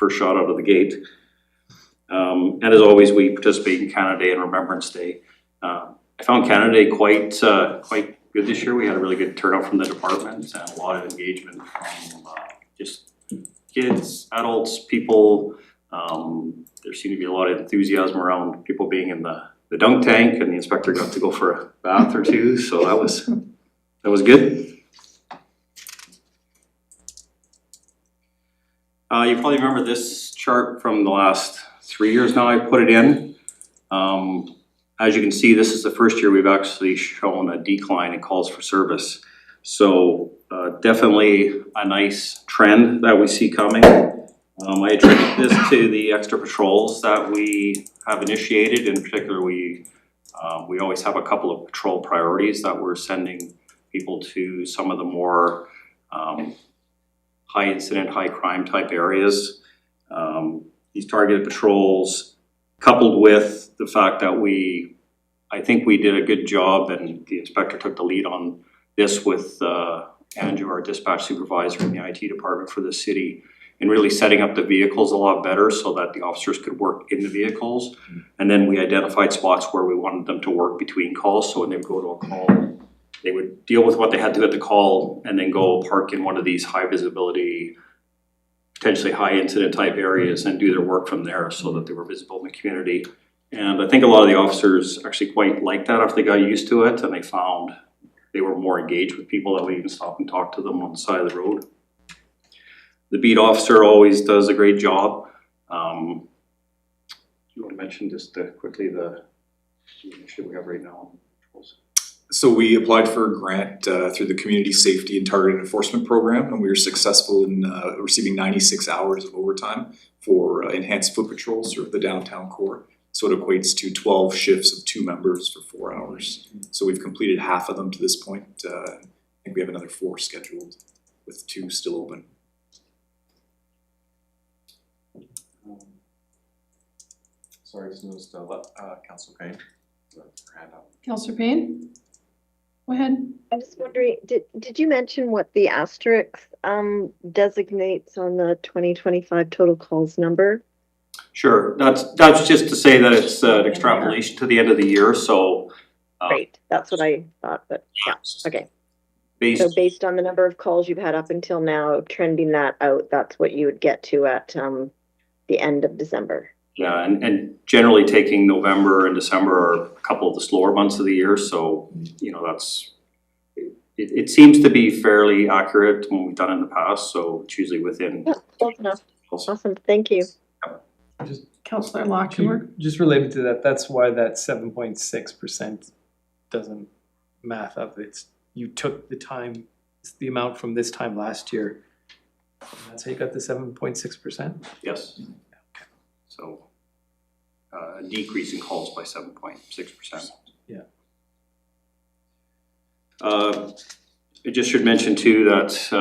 shot out of the gate. And as always, we participate in Canada Day and Remembrance Day. I found Canada Day quite good this year. We had a really good turnout from the department and a lot of engagement from just kids, adults, people. There seemed to be a lot of enthusiasm around people being in the dunk tank, and the inspector got to go for a bath or two, so that was good. You probably remember this chart from the last 3 years now. I put it in. As you can see, this is the first year we've actually shown a decline in calls for service. So definitely a nice trend that we see coming. I attribute this to the extra patrols that we have initiated. In particular, we always have a couple of patrol priorities that we're sending people to some of the more high incident, high crime type areas. These targeted patrols, coupled with the fact that I think we did a good job, and the inspector took the lead on this with Andrew, our dispatch supervisor in the IT department for the city, in really setting up the vehicles a lot better so that the officers could work in the vehicles. And then we identified spots where we wanted them to work between calls, so when they would go to a call, they would deal with what they had to do at the call and then go park in one of these high visibility, potentially high incident type areas and do their work from there so that they were visible in the community. And I think a lot of the officers actually quite liked that after they got used to it, and they found they were more engaged with people that would even stop and talk to them on the side of the road. The beat officer always does a great job. Do you want to mention just quickly the initiative we have right now? So we applied for a grant through the Community Safety and Targeted Enforcement Program, and we were successful in receiving 96 hours of overtime for enhanced foot patrols through the downtown core. So it equates to 12 shifts of 2 members for 4 hours. So we've completed half of them to this point. I think we have another 4 scheduled, with 2 still open. Sorry, just noticed Councilor Payne. Her hand up. Councillor Payne? Go ahead. I'm just wondering, did you mention what the asterisk designates on the 2025 total calls number? Sure, that's just to say that it's an extrapolation to the end of the year, so. Great, that's what I thought, but yeah, okay. So based on the number of calls you've had up until now, trending that out, that's what you would get to at the end of December. Yeah, and generally taking November and December are a couple of the slower months of the year, so, you know, it seems to be fairly accurate when we've done it in the past, so it's usually within. Yeah, close enough. Awesome, thank you. Councillor Lockwood. Just related to that, that's why that 7.6% doesn't math up. It's, you took the time, it's the amount from this time last year. And that's how you got the 7.6%? Yes. Okay. So a decrease in calls by 7.6%. Yeah. I just should mention too that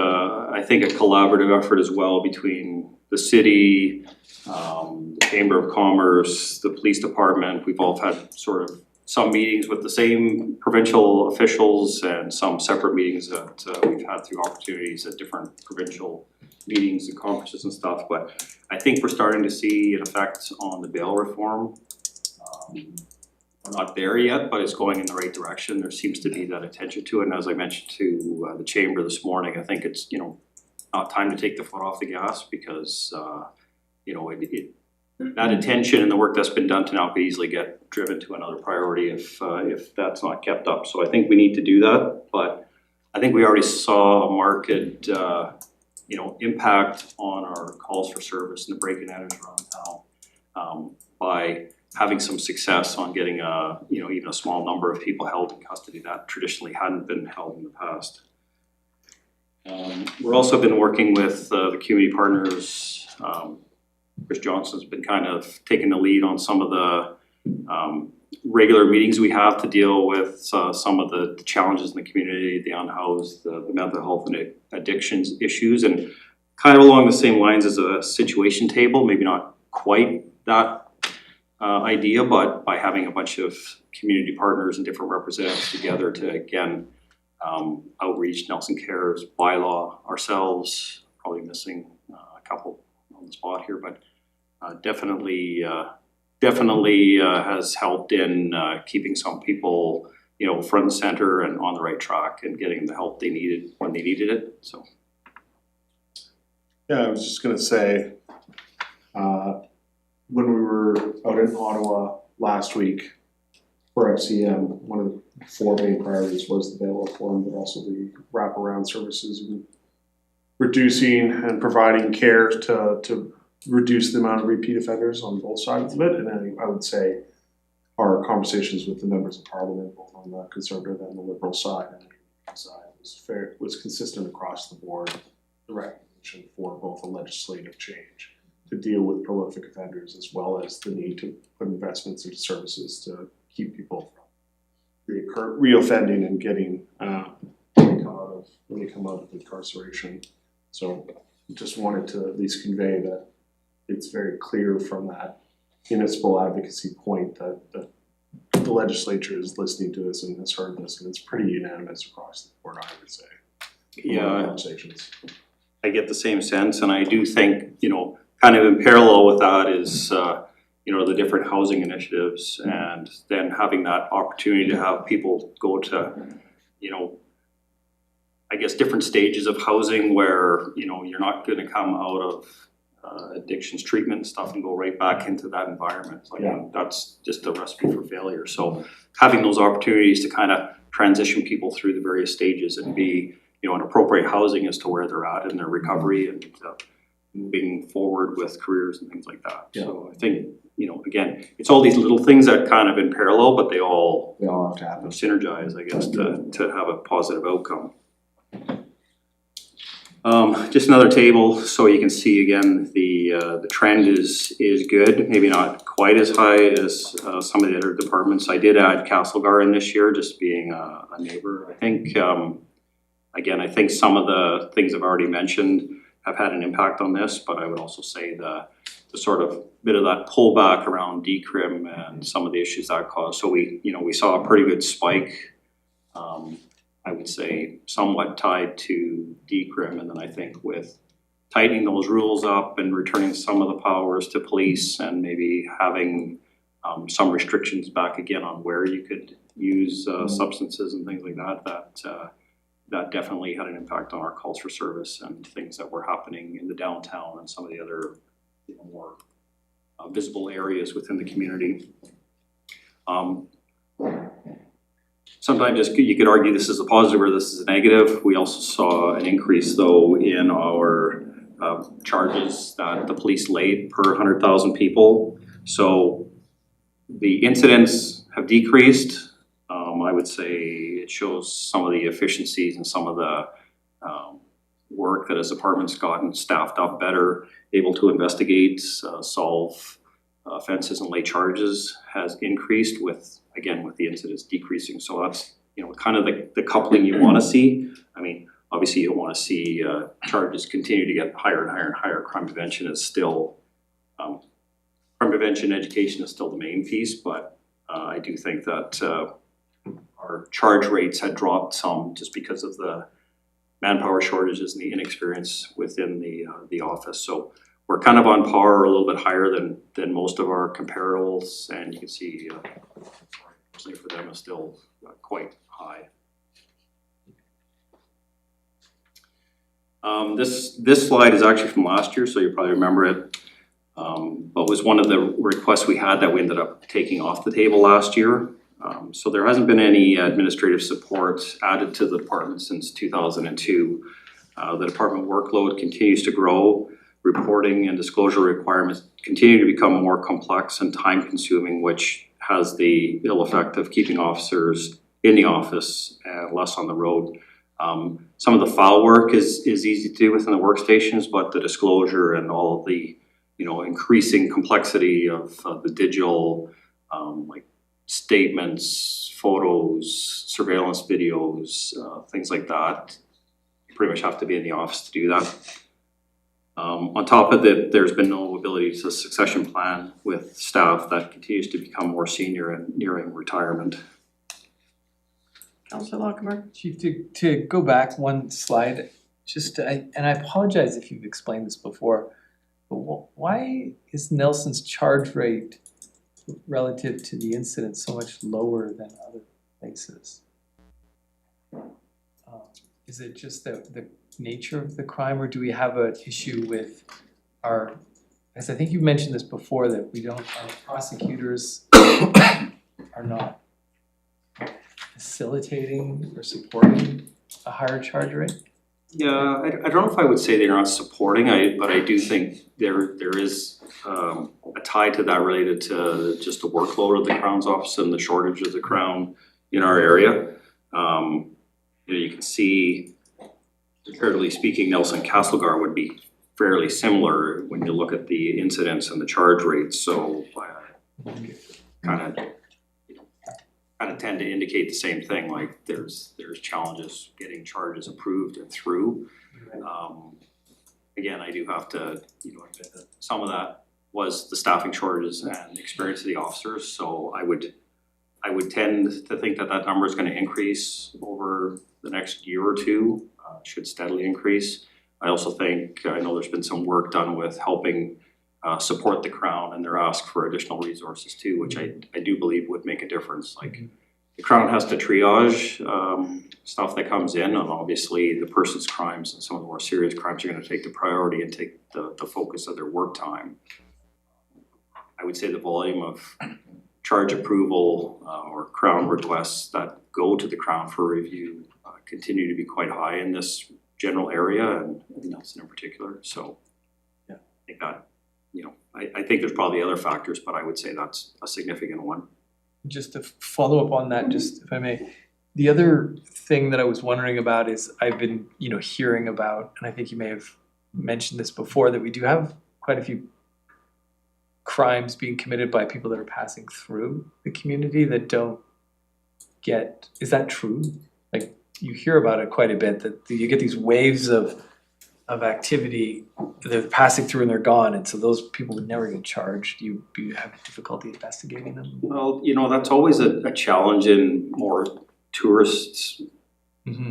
I think a collaborative effort as well between the city, the Chamber of Commerce, the police department. We've all had sort of some meetings with the same provincial officials and some separate meetings that we've had through opportunities at different provincial meetings and conferences and stuff. But I think we're starting to see an effect on the bail reform. We're not there yet, but it's going in the right direction. There seems to be that attention to it. And as I mentioned to the chamber this morning, I think it's, you know, not time to take the foot off the gas because, you know, that attention and the work that's been done to now could easily get driven to another priority if that's not kept up. So I think we need to do that, but I think we already saw a market, you know, impact on our calls for service and the break-in enters around town by having some success on getting you know, even a small number of people held in custody that traditionally hadn't been held in the past. We're also been working with the community partners. Chris Johnson's been kind of taking the lead on some of the regular meetings we have to deal with some of the challenges in the community, the unhoused, the mental health and addictions issues, and kind of along the same lines as a situation table, maybe not quite that idea, but by having a bunch of community partners and different representatives together to, again, outreach, Nelson Cares, bylaw, ourselves, probably missing a couple on the spot here, but definitely has helped in keeping some people, you know, front and center and on the right track and getting the help they needed when they needed it. So. Yeah, I was just gonna say, when we were out in Ottawa last week for FCM, one of the 4 main priorities was the bail reform, but also the wraparound services and reducing and providing care to reduce the amount of repeat offenders on both sides of it. And then I would say our conversations with the members of parliament, both on the Conservative and the Liberal side and the side, was consistent across the board, the recognition for both a legislative change to deal with prolific offenders as well as the need to put investments into services to keep people from reoffending and getting when they come out of incarceration. So just wanted to at least convey that it's very clear from that municipal advocacy point that the legislature is listening to this and has heard this, and it's pretty unanimous across the board, I would say. Yeah, conversations. I get the same sense, and I do think, you know, kind of in parallel with that is, you know, the different housing initiatives, and then having that opportunity to have people go to, you know, I guess different stages of housing where, you know, you're not going to come out of addictions treatment and stuff and go right back into that environment. Like, that's just a recipe for failure. So having those opportunities to kind of transition people through the various stages and be, you know, an appropriate housing as to where they're at in their recovery and moving forward with careers and things like that. Yeah. So I think, you know, again, it's all these little things that kind of in parallel, but they all have to happen. Synergize, I guess, to have a positive outcome. Just another table so you can see again the trend is good, maybe not quite as high as some of the other departments. I did add Castlegar in this year, just being a neighbor. I think again, I think some of the things I've already mentioned have had an impact on this, but I would also say the sort of bit of that pullback around decrim and some of the issues that caused. So we saw a pretty good spike. I would say somewhat tied to decrim, and then I think with tightening those rules up and returning some of the powers to police and maybe having some restrictions back again on where you could use substances and things like that, that definitely had an impact on our calls for service and things that were happening in the downtown and some of the other, you know, more visible areas within the community. Sometimes you could argue this is a positive or this is a negative. We also saw an increase though in our charges that the police laid per 100,000 people. So the incidents have decreased. I would say it shows some of the efficiencies and some of the work that as department's gotten staffed up better, able to investigate, solve offenses and lay charges has increased with, again, with the incidents decreasing. So that's, you know, kind of the coupling you want to see. I mean, obviously you want to see charges continue to get higher and higher and higher. Crime prevention is still, crime prevention education is still the main piece, but I do think that our charge rates had dropped some just because of the manpower shortages and the inexperience within the office. So we're kind of on par or a little bit higher than most of our comparables, and you can see for them is still quite high. This slide is actually from last year, so you probably remember it. But was one of the requests we had that we ended up taking off the table last year. So there hasn't been any administrative support added to the department since 2002. The department workload continues to grow. Reporting and disclosure requirements continue to become more complex and time consuming, which has the ill effect of keeping officers in the office and less on the road. Some of the file work is easy to do within the workstations, but the disclosure and all of the, you know, increasing complexity of the digital, like statements, photos, surveillance videos, things like that. You pretty much have to be in the office to do that. On top of that, there's been no ability to succession plan with staff that continues to become more senior and nearing retirement. Councillor Lockhart. Chief, to go back one slide, and I apologize if you've explained this before, but why is Nelson's charge rate relative to the incident so much lower than other places? Is it just the nature of the crime, or do we have an issue with our, as I think you mentioned this before, that our prosecutors are not facilitating or supporting a higher charge rate? Yeah, I don't know if I would say they're not supporting, but I do think there is a tie to that related to just the workload of the Crown's office and the shortage of the Crown in our area. You know, you can see, comparatively speaking, Nelson Castlegar would be fairly similar when you look at the incidents and the charge rates. So kind of tend to indicate the same thing. Like there's challenges getting charges approved and through. Again, I do have to, you know, admit that some of that was the staffing shortages and experience of the officers. So I would tend to think that number is going to increase over the next year or two. Should steadily increase. I also think, I know there's been some work done with helping support the Crown and their ask for additional resources too, which I do believe would make a difference. Like the Crown has to triage stuff that comes in, and obviously the person's crimes and some of the more serious crimes are going to take the priority and take the focus of their work time. I would say the volume of charge approval or Crown requests that go to the Crown for review continue to be quite high in this general area and Nelson in particular. So yeah, I think that, you know, I think there's probably other factors, but I would say that's a significant one. Just to follow up on that, just if I may, the other thing that I was wondering about is I've been, you know, hearing about, and I think you may have mentioned this before, that we do have quite a few crimes being committed by people that are passing through the community that don't get, is that true? Like you hear about it quite a bit, that you get these waves of activity, they're passing through and they're gone, and so those people would never get charged. You have difficulty investigating them? Well, you know, that's always a challenge in more tourist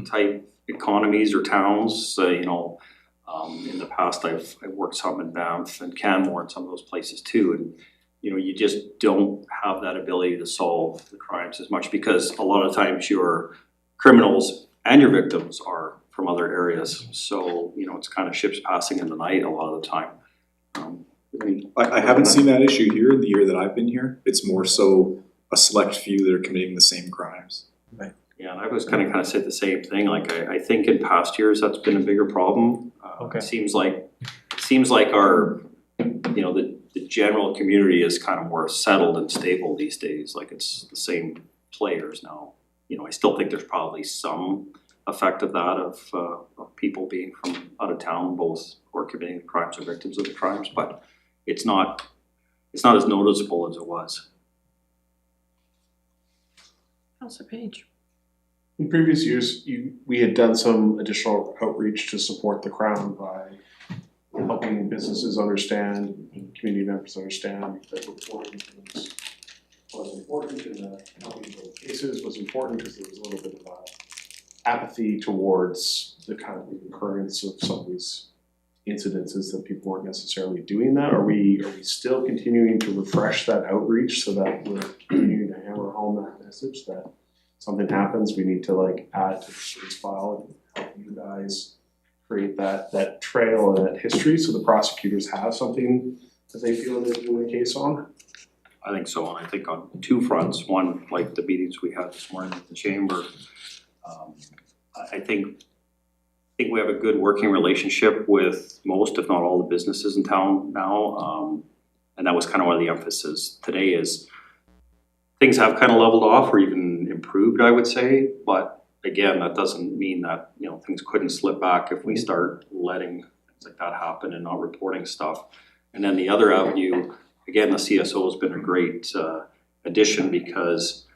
type economies or towns. You know, in the past I've worked some in Banff and Canmore and some of those places too, and you know, you just don't have that ability to solve the crimes as much because a lot of times your criminals and your victims are from other areas. So, it's kind of ships passing in the night a lot of the time. I haven't seen that issue here in the year that I've been here. It's more so a select few that are committing the same crimes. Yeah, and I was kind of said the same thing. Like I think in past years that's been a bigger problem. It seems like our, the general community is kind of more settled and stable these days. Like it's the same players now. I still think there's probably some effect of that of people being from out of town, both who are committing the crimes or victims of the crimes, but it's not as noticeable as it was. Councillor Page. In previous years, we had done some additional outreach to support the Crown by helping businesses understand, and community members understand that reporting things was important, and that helping build cases was important because there was a little bit of apathy towards the kind of recurrence of some of these incidences that people weren't necessarily doing that. Are we still continuing to refresh that outreach so that we're continuing to hammer home that message that something happens, we need to add to the case file and help you guys create that trail and that history so the prosecutors have something that they feel they're doing a case on? I think so, and I think on two fronts. One, like the meetings we had this morning at the chamber, I think we have a good working relationship with most, if not all, the businesses in town now, and that was kind of one of the emphasis today is things have kind of leveled off or even improved, I would say, but again, that doesn't mean that, things couldn't slip back if we start letting things like that happen and not reporting stuff. And then the other avenue, again, the CSO has been a great addition because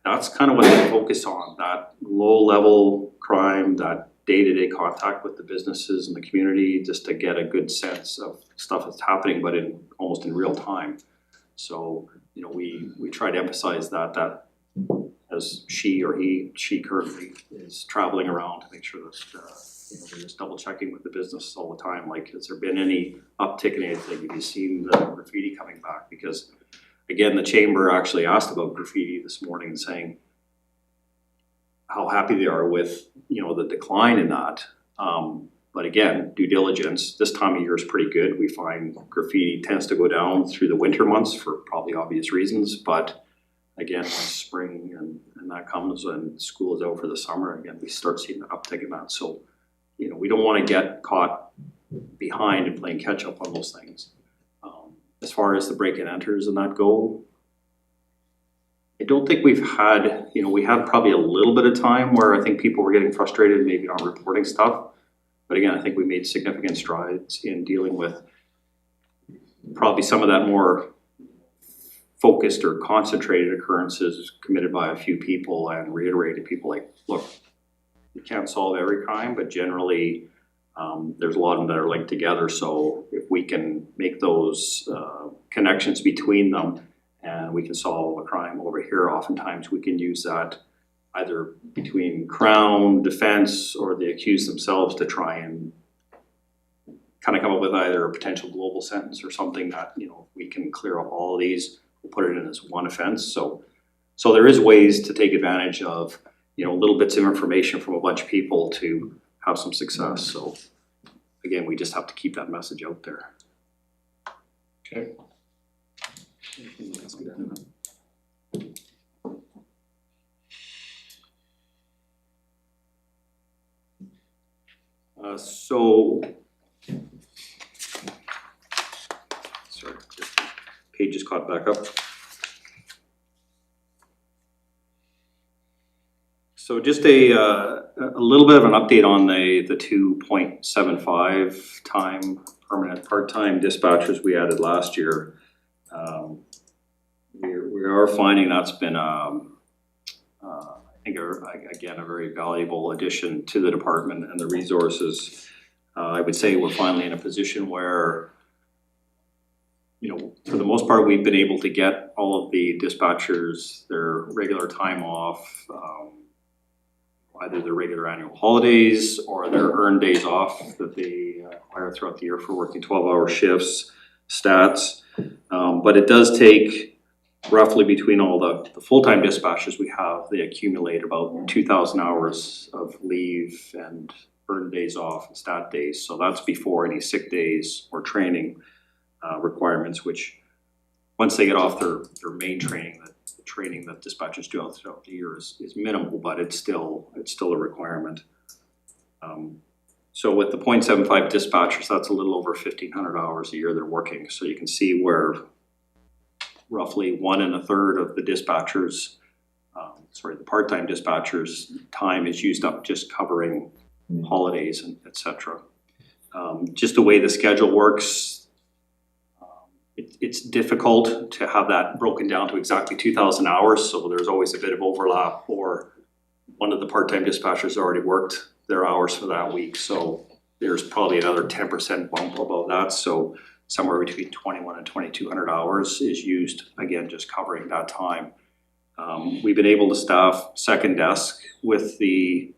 that's kind of what they focus on, that low-level crime, that day-to-day contact with the businesses and the community, just to get a good sense of stuff that's happening, but almost in real time. So, we try to emphasize that as she currently is traveling around to make sure that they're just double checking with the business all the time. Like, has there been any uptick in anything? Have you seen the graffiti coming back? Because again, the chamber actually asked about graffiti this morning, saying how happy they are with the decline in that. But again, due diligence, this time of year is pretty good. We find graffiti tends to go down through the winter months for probably obvious reasons. But again, when spring and that comes and school is out for the summer, again, we start seeing an uptick in that. So, we don't want to get caught behind and playing catch up on those things. As far as the break and enters and that go, I don't think we've had, we had probably a little bit of time where I think people were getting frustrated, maybe not reporting stuff. But again, I think we made significant strides in dealing with probably some of that more focused or concentrated occurrences committed by a few people, and reiterating to people like, look, you can't solve every crime, but generally there's a lot of them that are linked together. So if we can make those connections between them and we can solve a crime over here, oftentimes we can use that either between Crown, defense, or the accused themselves to try and kind of come up with either a potential global sentence or something that, we can clear up all of these, we'll put it in as one offense. So there is ways to take advantage of, little bits of information from a bunch of people to have some success. So again, we just have to keep that message out there. Okay. Sorry, page just caught back up. So just a little bit of an update on the 2.75 time permanent part-time dispatchers we added last year. We are finding that's been I think again a very valuable addition to the department and the resources. I would say we're finally in a position where, for the most part, we've been able to get all of the dispatchers their regular time off, either their regular annual holidays or their earned days off that they acquire throughout the year for working 12-hour shifts, stats. But it does take roughly between all the full-time dispatchers we have, they accumulate about 2,000 hours of leave and earned days off and stat days. So that's before any sick days or training requirements, which once they get off their main training, the training that dispatchers do throughout the year is minimal, but it's still a requirement. So with the 0.75 dispatchers, that's a little over 1,500 hours a year they're working. So you can see where roughly 1 1/3 of the dispatchers, the part-time dispatchers' time is used up just covering holidays and et cetera. Just the way the schedule works, it's difficult to have that broken down to exactly 2,000 hours. So there's always a bit of overlap, or one of the part-time dispatchers already worked their hours for that week. So there's probably another 10% bump above that. So somewhere between 2,100 and 2,200 hours is used, again, just covering that time. We've been able to staff second desk with the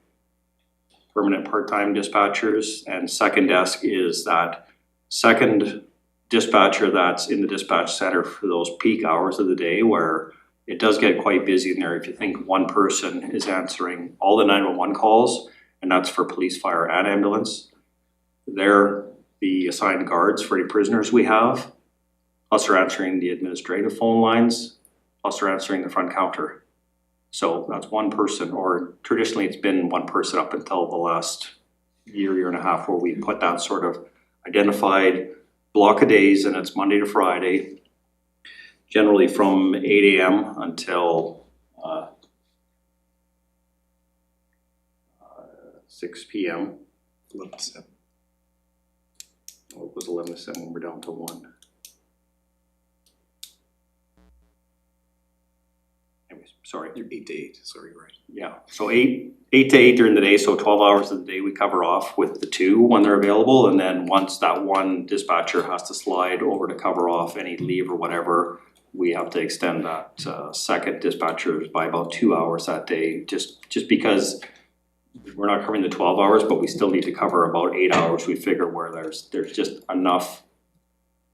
permanent part-time dispatchers, and second desk is that second dispatcher that's in the dispatch center for those peak hours of the day where it does get quite busy in there. If you think one person is answering all the 911 calls, and that's for police, fire, and ambulance, they're the assigned guards for any prisoners we have, plus they're answering the administrative phone lines, plus they're answering the front counter. So that's one person, or traditionally it's been one person up until the last year and a half, where we put that sort of identified block of days, and it's Monday to Friday, generally from 8 a.m. until 6 p.m. 11 to 7. Oh, it was 11 to 7 when we're down to 1. Anyways, sorry. You're 8 to 8, sorry, right. Yeah, so 8 to 8 during the day, so 12 hours of the day we cover off with the 2 when they're available, and then once that one dispatcher has to slide over to cover off any leave or whatever, we have to extend that second dispatcher by about 2 hours that day, just because we're not covering the 12 hours, but we still need to cover about 8 hours. We figure where there's just enough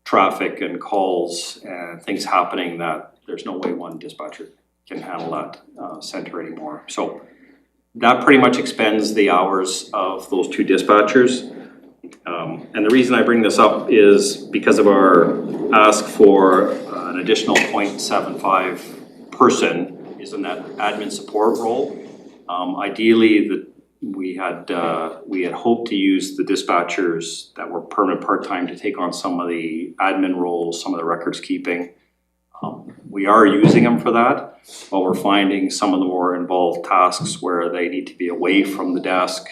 traffic and calls and things happening that there's no way one dispatcher can handle that center anymore. So that pretty much expends the hours of those 2 dispatchers. And the reason I bring this up is because of our ask for an additional 0.75 person is in that admin support role. Ideally, we had hoped to use the dispatchers that were permanent part-time to take on some of the admin roles, some of the records keeping. We are using them for that, but we're finding some of the more involved tasks where they need to be away from the desk.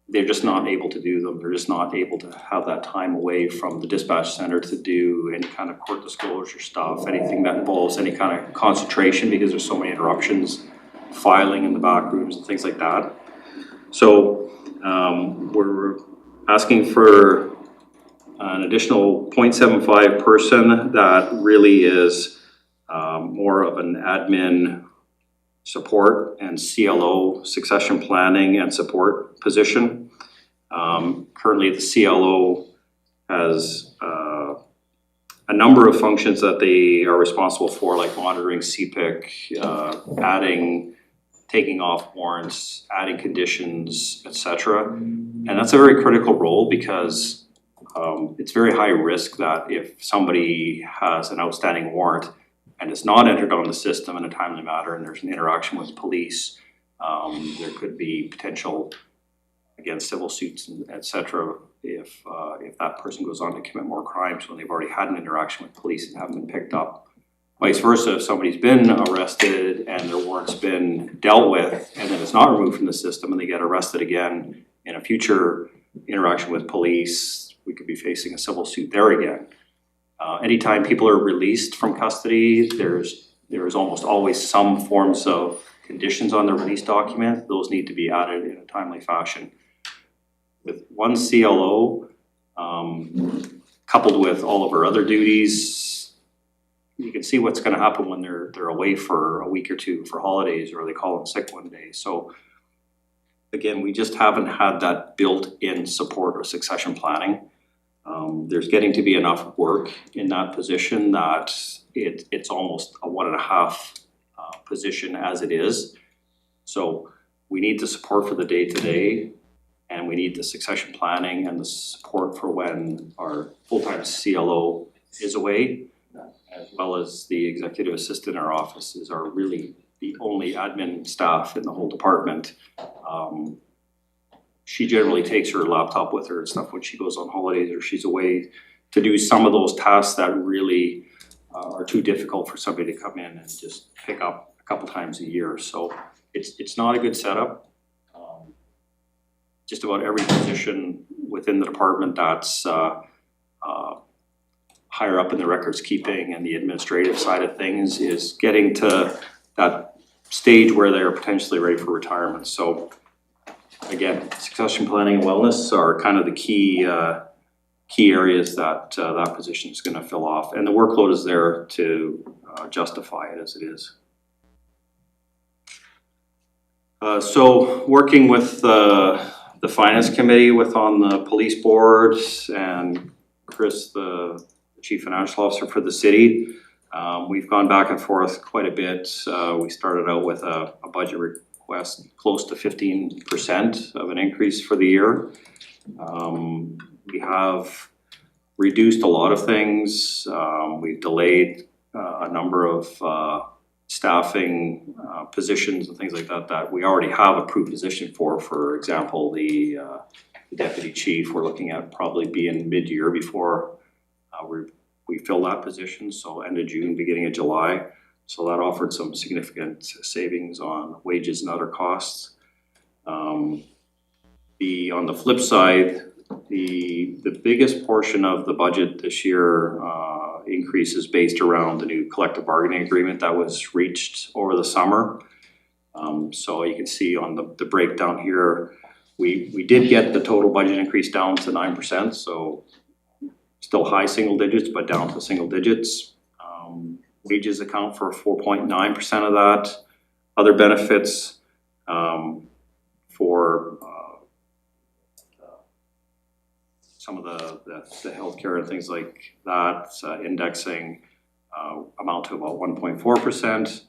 They're just not able to do them. They're just not able to have that time away from the dispatch center to do any kind of court disclosure stuff, anything that involves any kind of concentration, because there's so many interruptions, filing in the back rooms and things like that. So we're asking for an additional 0.75 person that really is more of an admin support and CLO, succession planning and support position. Currently the CLO has a number of functions that they are responsible for, like monitoring CPIC, taking off warrants, adding conditions, etc. And that's a very critical role because it's very high risk that if somebody has an outstanding warrant and it's not entered on the system in a timely manner and there's an interaction with police, there could be potential, again, civil suits, etc. If that person goes on to commit more crimes when they've already had an interaction with police and haven't been picked up. Vice versa, if somebody's been arrested and their warrant's been dealt with and then it's not removed from the system and they get arrested again in a future interaction with police, we could be facing a civil suit there again. Anytime people are released from custody, there's almost always some forms of conditions on the release document. Those need to be added in a timely fashion. With one CLO, coupled with all of our other duties, you can see what's going to happen when they're away for a week or two for holidays, or they call in sick one day. So again, we just haven't had that built-in support or succession planning. There's getting to be enough work in that position that it's almost a 1.5 position as it is. So we need the support for the day-to-day, and we need the succession planning and the support for when our full-time CLO is away, as well as the executive assistant in our offices are really the only admin staff in the whole department. She generally takes her laptop with her and stuff when she goes on holidays or she's away to do some of those tasks that really are too difficult for somebody to come in and just pick up a couple times a year. So it's not a good setup. Just about every position within the department that's higher up in the records keeping and the administrative side of things is getting to that stage where they're potentially ready for retirement. So again, succession planning and wellness are kind of the key areas that that position is going to fill off, and the workload is there to justify it as it is. So working with the finance committee on the police board and Chris, the chief financial officer for the city, we've gone back and forth quite a bit. We started out with a budget request close to 15% of an increase for the year. We have reduced a lot of things. We've delayed a number of staffing positions and things like that we already have approved position for. For example, the deputy chief, we're looking at probably being mid-year before we fill that position, so end of June, beginning of July. So that offered some significant savings on wages and other costs. On the flip side, the biggest portion of the budget this year increase is based around the new collective bargaining agreement that was reached over the summer. So you can see on the breakdown here, we did get the total budget increase down to 9%, so still high single digits, but down to single digits. Wages account for 4.9% of that. Other benefits for some of the healthcare and things like that, indexing amount to about 1.4%.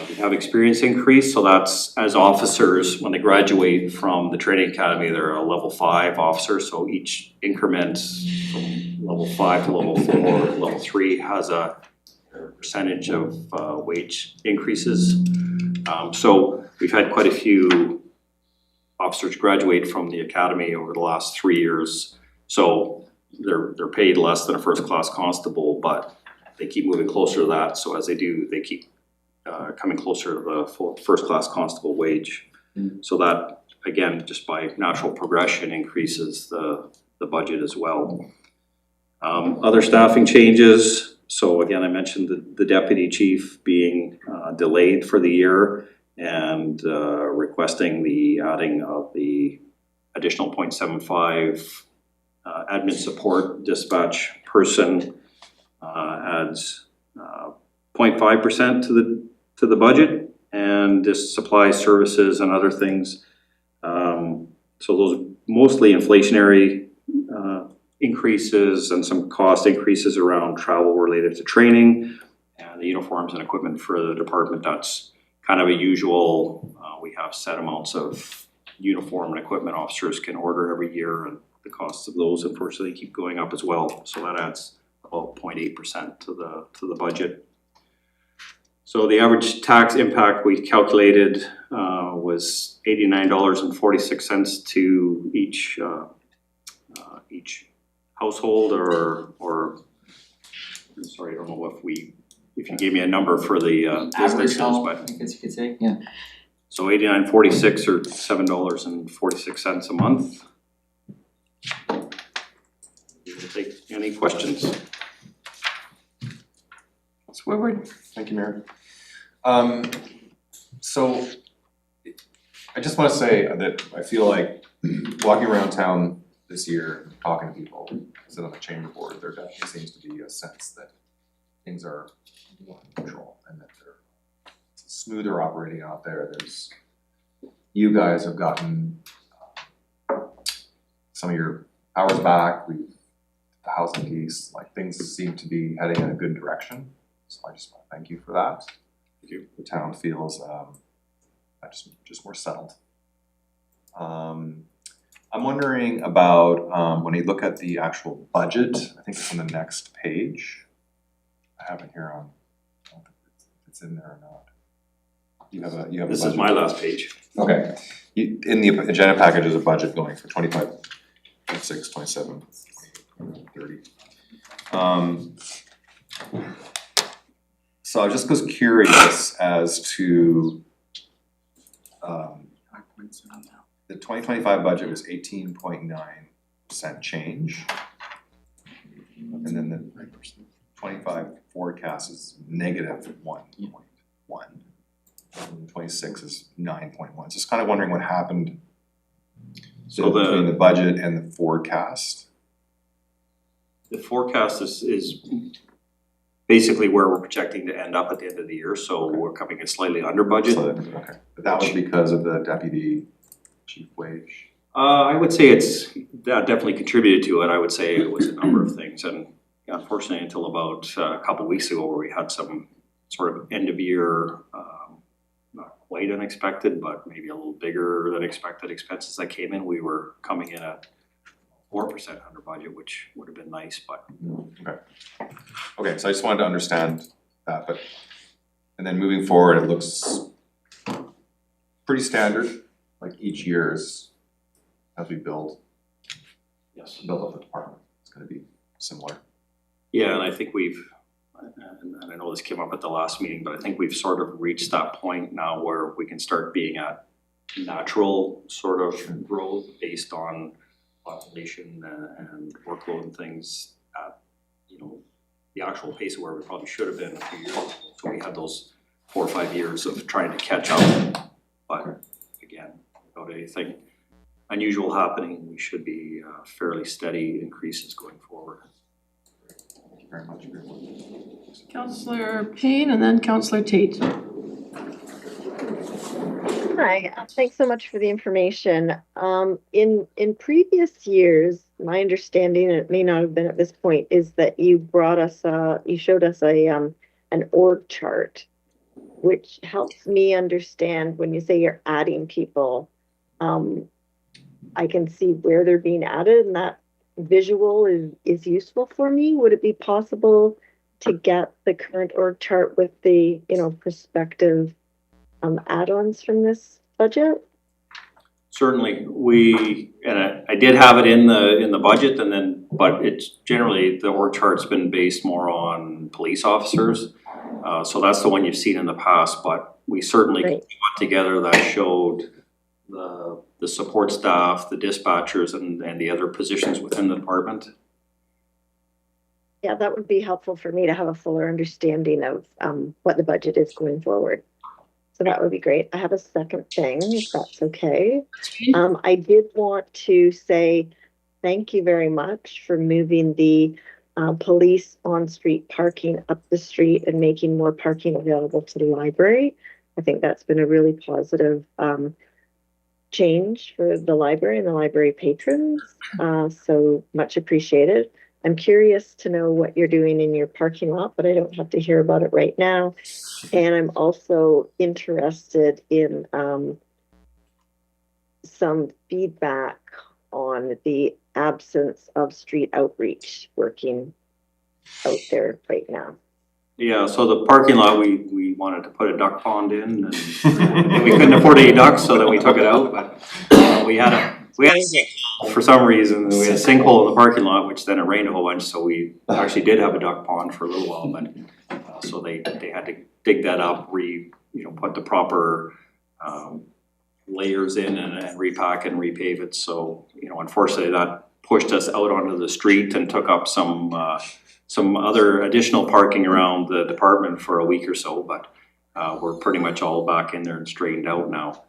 We have experience increase, so that's as officers, when they graduate from the training academy, they're a level 5 officer, so each increment from level 5 to level 4, level 3 has a percentage of wage increases. So we've had quite a few officers graduate from the academy over the last 3 years, so they're paid less than a first class constable, but they keep moving closer to that. So as they do, they keep coming closer to the full first class constable wage. So that, again, just by natural progression, increases the budget as well. Other staffing changes. So again, I mentioned the deputy chief being delayed for the year and requesting the adding of the additional 0.75 admin support dispatch person adds 0.5% to the budget, and this supplies services and other things. So those are mostly inflationary increases and some cost increases around travel related to training and the uniforms and equipment for the department. That's kind of a usual. We have set amounts of uniform and equipment officers can order every year, and the costs of those unfortunately keep going up as well. So that adds about 0.8% to the budget. So the average tax impact we calculated was $89.46 to each household, or sorry, I don't know if you gave me a number for the businesses, but I guess you could say, yeah. So $89.46 or $7.46 a month. We'll take any questions. Woodward. Thank you, Mayor. So I just want to say that I feel like walking around town this year, talking to people, instead of a chamber board, there definitely seems to be a sense that things are more in control and that they're smoother operating out there. You guys have gotten some of your hours back, the housing piece, like things seem to be heading in a good direction. So I just want to thank you for that. Thank you. The town feels just more settled. I'm wondering about when you look at the actual budget, I think it's on the next page. I have it here on, I don't think it's in there or not. You have a This is budget. my last page. Okay. In the agenda package is a budget going for 25, 26, 27, 30. So I just was curious as to the 2025 budget was 18.9% change. And then the 25 forecast is negative 1.1. And 26 is 9.1. Just kind of wondering what happened between the budget and the forecast. The forecast is basically where we're projecting to end up at the end of the year, so we're coming in slightly under budget. Okay, but that was because of the deputy chief wage? I would say that definitely contributed to it. I would say it was a number of things, and unfortunately until about a couple of weeks ago where we had some sort of end of year, not quite unexpected, but maybe a little bigger than expected expenses that came in. We were coming in at 4% under budget, which would have been nice, but. Okay, so I just wanted to understand that, and then moving forward, it looks pretty standard, like each year as we build up the department, it's gonna be similar. Yeah, and I think and I know this came up at the last meeting, but I think we've sort of reached that point now where we can start being at natural sort of growth based on population and workload and things at, the actual pace of where we probably should have been a few years ago. So we had those 4 or 5 years of trying to catch up, but again, without anything unusual happening, we should be fairly steady increases going forward. Thank you very much. Councillor Payne and then Councillor Tate. Hi, thanks so much for the information. In previous years, my understanding, and it may not have been at this point, is that you showed us an org chart, which helps me understand when you say you're adding people. I can see where they're being added, and that visual is useful for me. Would it be possible to get the current org chart with the prospective add-ons from this budget? Certainly, I did have it in the budget, but it's generally the org chart's been based more on police officers, so that's the one you've seen in the past. But we certainly put one together that showed the support staff, the dispatchers, and the other positions within the department. Yeah, that would be helpful for me to have a fuller understanding of what the budget is going forward. So that would be great. I have a second thing, if that's okay. I did want to say thank you very much for moving the police on-street parking up the street and making more parking available to the library. I think that's been a really positive change for the library and the library patrons. So much appreciated. I'm curious to know what you're doing in your parking lot, but I don't have to hear about it right now. And I'm also interested in some feedback on the absence of street outreach working out there right now. Yeah, so the parking lot, we wanted to put a duck pond in, and we couldn't afford any ducks, so then we took it out. But we had a sinkhole for some reason. We had a sinkhole in the parking lot, which then it rained a whole bunch, so we actually did have a duck pond for a little while. But so they had to dig that up, put the proper layers in and repack and repave it. So unfortunately, that pushed us out onto the street and took up some other additional parking around the department for a week or so, but we're pretty much all back in there and straightened out now.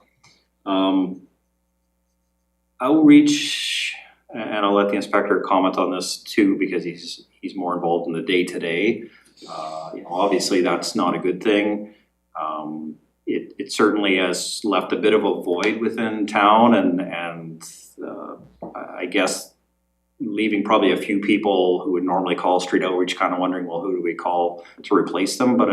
Outreach, and I'll let the inspector comment on this too, because he's more involved in the day-to-day. Obviously that's not a good thing. It certainly has left a bit of a void within town, and I guess leaving probably a few people who would normally call street outreach kind of wondering, well, who do we call to replace them? But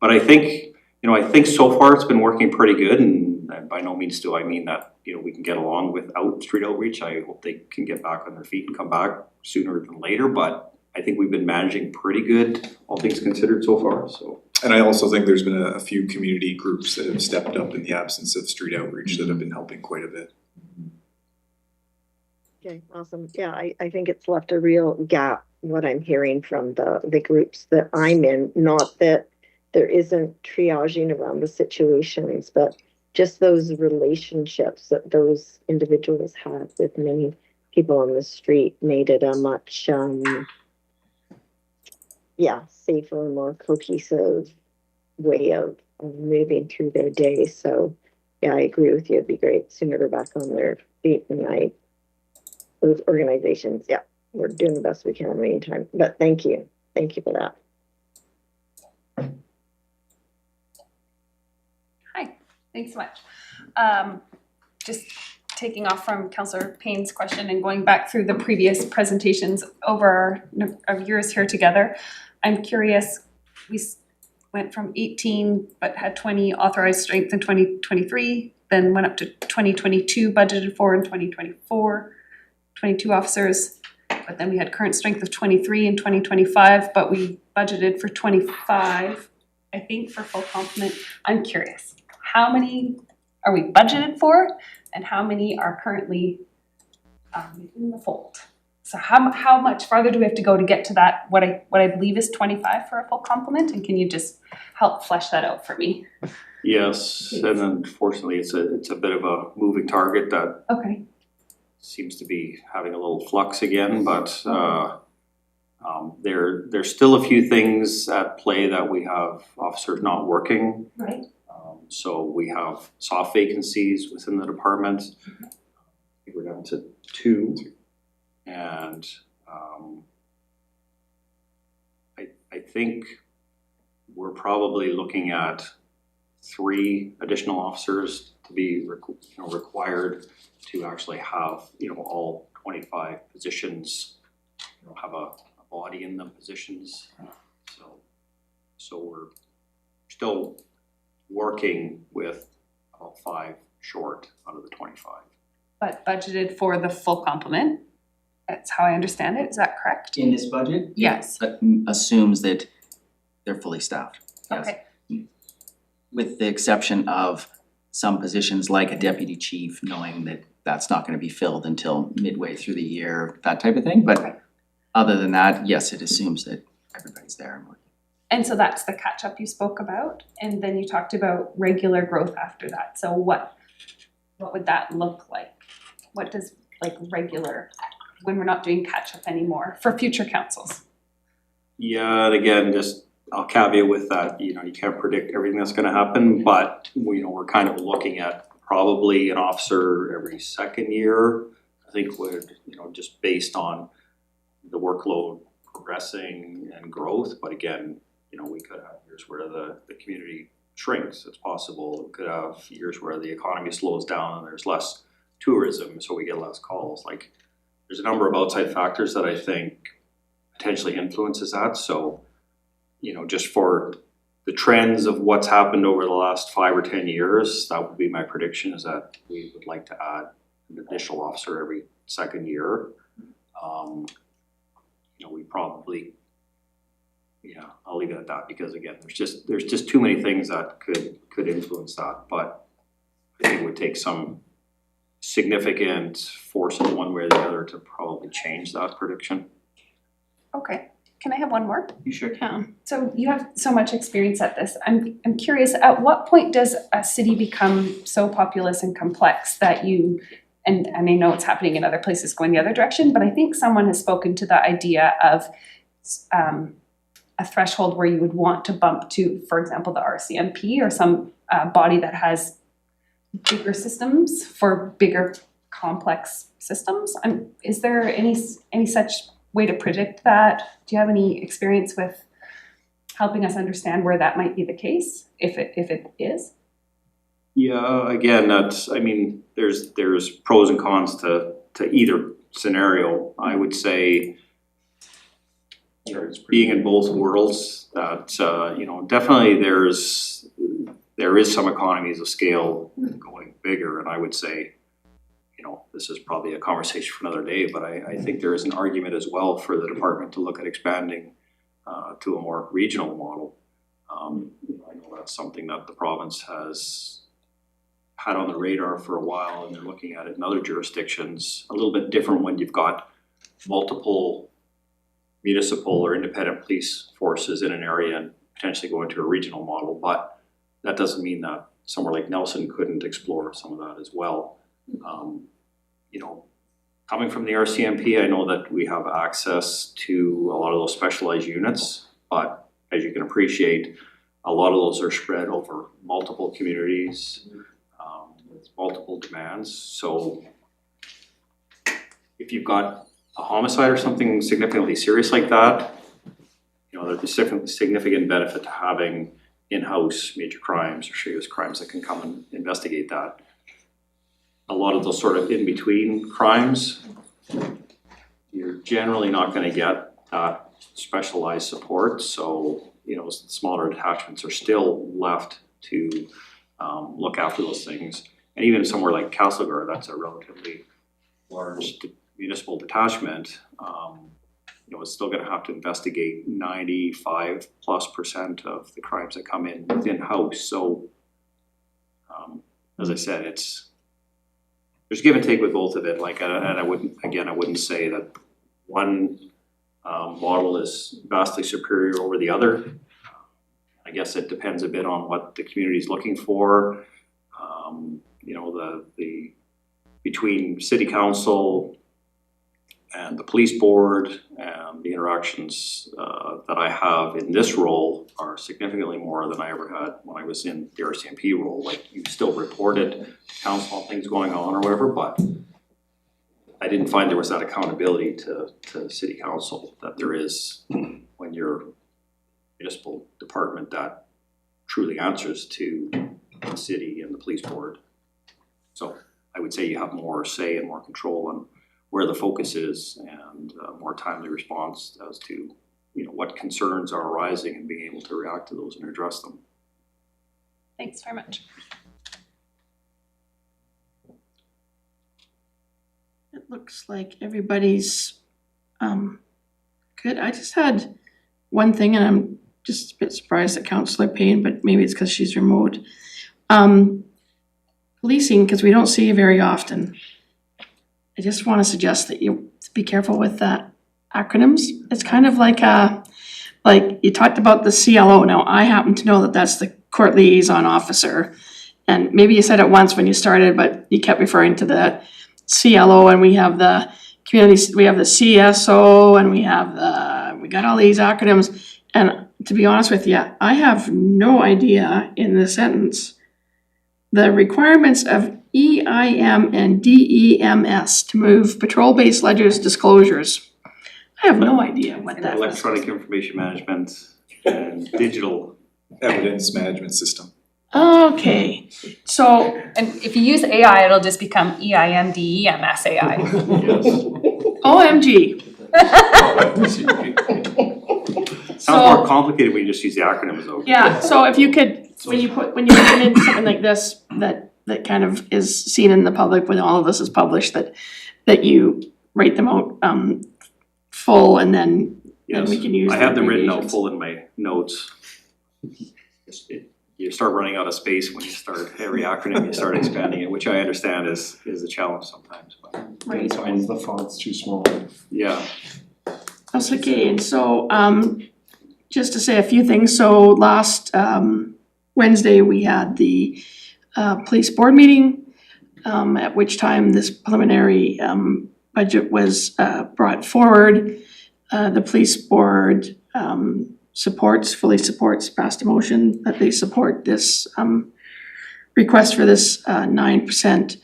I think, I think so far it's been working pretty good, and by no means do I mean that, we can get along without street outreach. I hope they can get back on their feet and come back sooner than later, but I think we've been managing pretty good, all things considered so far, so. And I also think there's been a few community groups that have stepped up in the absence of street outreach that have been helping quite a bit. Okay, awesome. Yeah, I think it's left a real gap, what I'm hearing from the groups that I'm in. Not that there isn't triaging around the situations, but just those relationships that those individuals had with many people on the street made it a much safer, more cohesive way of moving through their day. So yeah, I agree with you. It'd be great sooner they're back on their feet, and those organizations, yeah, we're doing the best we can in the meantime. But thank you for that. Hi, thanks so much. Just taking off from Councillor Payne's question and going back through the previous presentations over our years here together, I'm curious, we went from 18 but had 20 authorized strength in 2023, then went up to 2022 budgeted for in 2024, 22 officers, but then we had current strength of 23 in 2025, but we budgeted for 25, I think, for full complement. I'm curious, how many are we budgeted for, and how many are currently in the fold? So how much farther do we have to go to get to that, what I believe is 25 for a full complement? And can you just help flesh that out for me? Yes, and unfortunately it's a bit of a moving target that seems to be having a little flux again, but there's still a few things at play that we have officers not working. Right. So we have soft vacancies within the department. I think we're down to 2. And I think we're probably looking at 3 additional officers to be required to actually have all 25 positions have a body in them positions. So we're still working with about 5 short out of the 25. But budgeted for the full complement. That's how I understand it. Is that correct? In this budget? Yes. That assumes that they're fully staffed. Yes. Okay. With the exception of some positions like a deputy chief, knowing that that's not going to be filled until midway through the year, that type of thing. But other than that, yes, it assumes that everybody's there and working. And so that's the catch up you spoke about. And then you talked about regular growth after that. So what would that look like? What does regular, when we're not doing catch up anymore for future councils? Yeah, and again, I'll caveat with that, you can't predict everything that's gonna happen, but we're kind of looking at probably an officer every second year. I think would, just based on the workload progressing and growth, but again, we could have years where the community shrinks, it's possible. We could have years where the economy slows down and there's less tourism, so we get less calls. There's a number of outside factors that I think potentially influences that. So, just for the trends of what's happened over the last 5 or 10 years, that would be my prediction, is that we would like to add an additional officer every second year. We probably, I'll leave it at that, because again, there's just too many things that could influence that. But I think it would take some significant force in one way or the other to probably change that prediction. Okay. Can I have one more? You sure can. So you have so much experience at this. I'm curious, at what point does a city become so populous and complex that and I know it's happening in other places going the other direction, but I think someone has spoken to the idea of a threshold where you would want to bump to, for example, the RCMP or some body that has bigger systems for bigger complex systems. Is there any such way to predict that? Do you have any experience with helping us understand where that might be the case, if it is? Yeah, again, there's pros and cons to either scenario, I would say, you know, being in both worlds, that, you know, definitely there is some economies of scale going bigger, and I would say, you know, this is probably a conversation for another day, but I think there is an argument as well for the department to look at expanding to a more regional model. I know that's something that the province has had on the radar for a while, and they're looking at it in other jurisdictions. A little bit different when you've got multiple municipal or independent police forces in an area and potentially go into a regional model, but that doesn't mean that somewhere like Nelson couldn't explore some of that as well. You know, coming from the RCMP, I know that we have access to a lot of those specialized units, but as you can appreciate, a lot of those are spread over multiple communities, with multiple demands. So if you've got a homicide or something significantly serious like that, you know, there's a significant benefit to having in-house major crimes or serious crimes that can come and investigate that. A lot of those sort of in-between crimes, you're generally not going to get that specialized support. So, you know, smaller detachments are still left to look after those things. And even somewhere like Castlegar, that's a relatively large municipal detachment, you know, it's still going to have to investigate 95+% of the crimes that come in within house. So, as I said, there's give and take with both of it. Like, and I wouldn't say that one model is vastly superior over the other. I guess it depends a bit on what the community is looking for. You know, the between city council and the police board and the interactions that I have in this role are significantly more than I ever had when I was in the RCMP role. Like, you still reported to council on things going on or whatever, but I didn't find there was that accountability to city council that there is when you're a municipal department that truly answers to the city and the police board. So I would say you have more say and more control on where the focus is, and more timely response as to, you know, what concerns are arising and being able to react to those and address them. Thanks very much. It looks like everybody's good. I just had one thing, and I'm just a bit surprised at Councillor Payne, but maybe it's because she's remote. Policing, because we don't see you very often. I just want to suggest that you be careful with that acronyms. It's kind of like you talked about the CLO. Now, I happen to know that that's the court liaison officer, and maybe you said it once when you started, but you kept referring to the CLO, and we have the community, we have the CSO, and we got all these acronyms. And to be honest with you, I have no idea in the sentence the requirements of EIM and DEMS to move patrol-based ledgers disclosures. I have no idea what that is. Electronic information management and digital evidence management system. Okay, so. And if you use AI, it'll just become EIMDEMS AI. OMG. Sounds more complicated when you just use the acronyms though. Yeah, so if you could, when you put in something like this, that kind of is seen in the public when all of this is published, that you write them out full, and then we can use. I have them written out full in my notes. You start running out of space when you start every acronym, you start expanding it, which I understand is a challenge sometimes. But right. Sometimes the font's too small. Yeah. That's okay. And so just to say a few things. So last Wednesday we had the police board meeting, at which time this preliminary budget was brought forward. The police board fully supports, passed a motion that they support this request for this 9%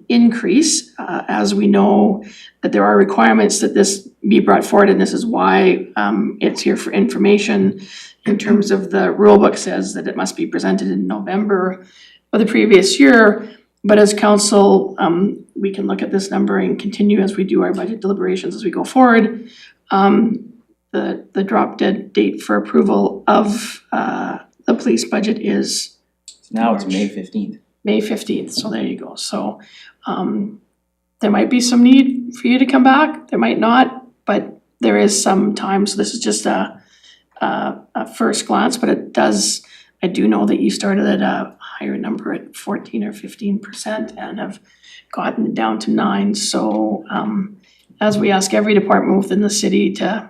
increase. As we know that there are requirements that this be brought forward, and this is why it's here for information. In terms of the rule book says that it must be presented in November of the previous year. But as council, we can look at this number and continue as we do our budget deliberations as we go forward. The drop dead date for approval of the police budget is Now it's May 15th. May 15th, so there you go. So there might be some need for you to come back, there might not, but there is some time, so this is just a first glance, but I do know that you started at a higher number at 14 or 15% and have gotten it down to 9, so as we ask every department within the city to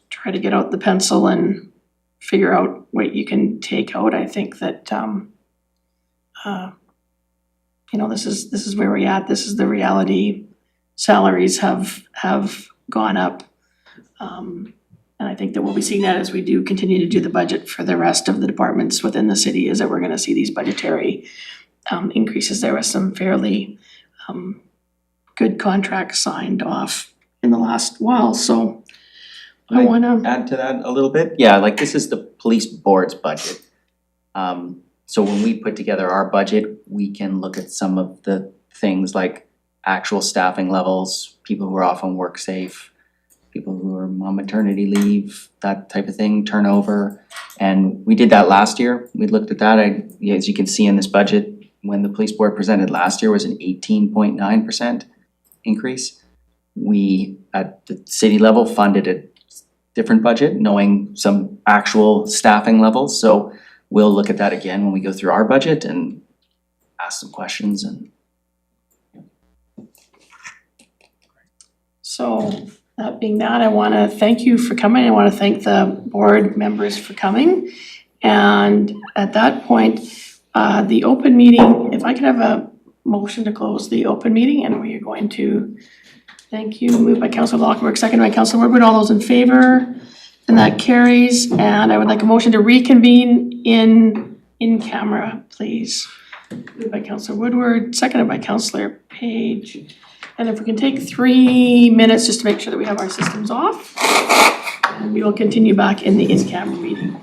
try to get out the pencil and figure out what you can take out, I think that this is where we're at, this is the reality. Salaries have gone up. And I think that we'll be seeing that as we do continue to do the budget for the rest of the departments within the city, is that we're gonna see these budgetary increases. There was some fairly good contracts signed off in the last while, so I wanna add to that a little bit. Yeah, like this is the police board's budget. So when we put together our budget, we can look at some of the things like actual staffing levels, people who are off on WorkSafe, people who are on maternity leave, that type of thing, turnover. And we did that last year. We looked at that. As you can see in this budget, when the police board presented last year was an 18.9% increase. We, at the city level, funded a different budget, knowing some actual staffing levels. So we'll look at that again when we go through our budget and ask some questions and. So that being that, I wanna thank you for coming. I wanna thank the board members for coming. And at that point, the open meeting, if I could have a motion to close the open meeting, and we are going to, thank you, moved by Councilor Lockwood, seconded by Councilor Woodward, all those in favor? And that carries, and I would like a motion to reconvene in camera, please. Moved by Councilor Woodward, seconded by Councilor Page. And if we can take 3 minutes just to make sure that we have our systems off, and we will continue back in the in-camera meeting.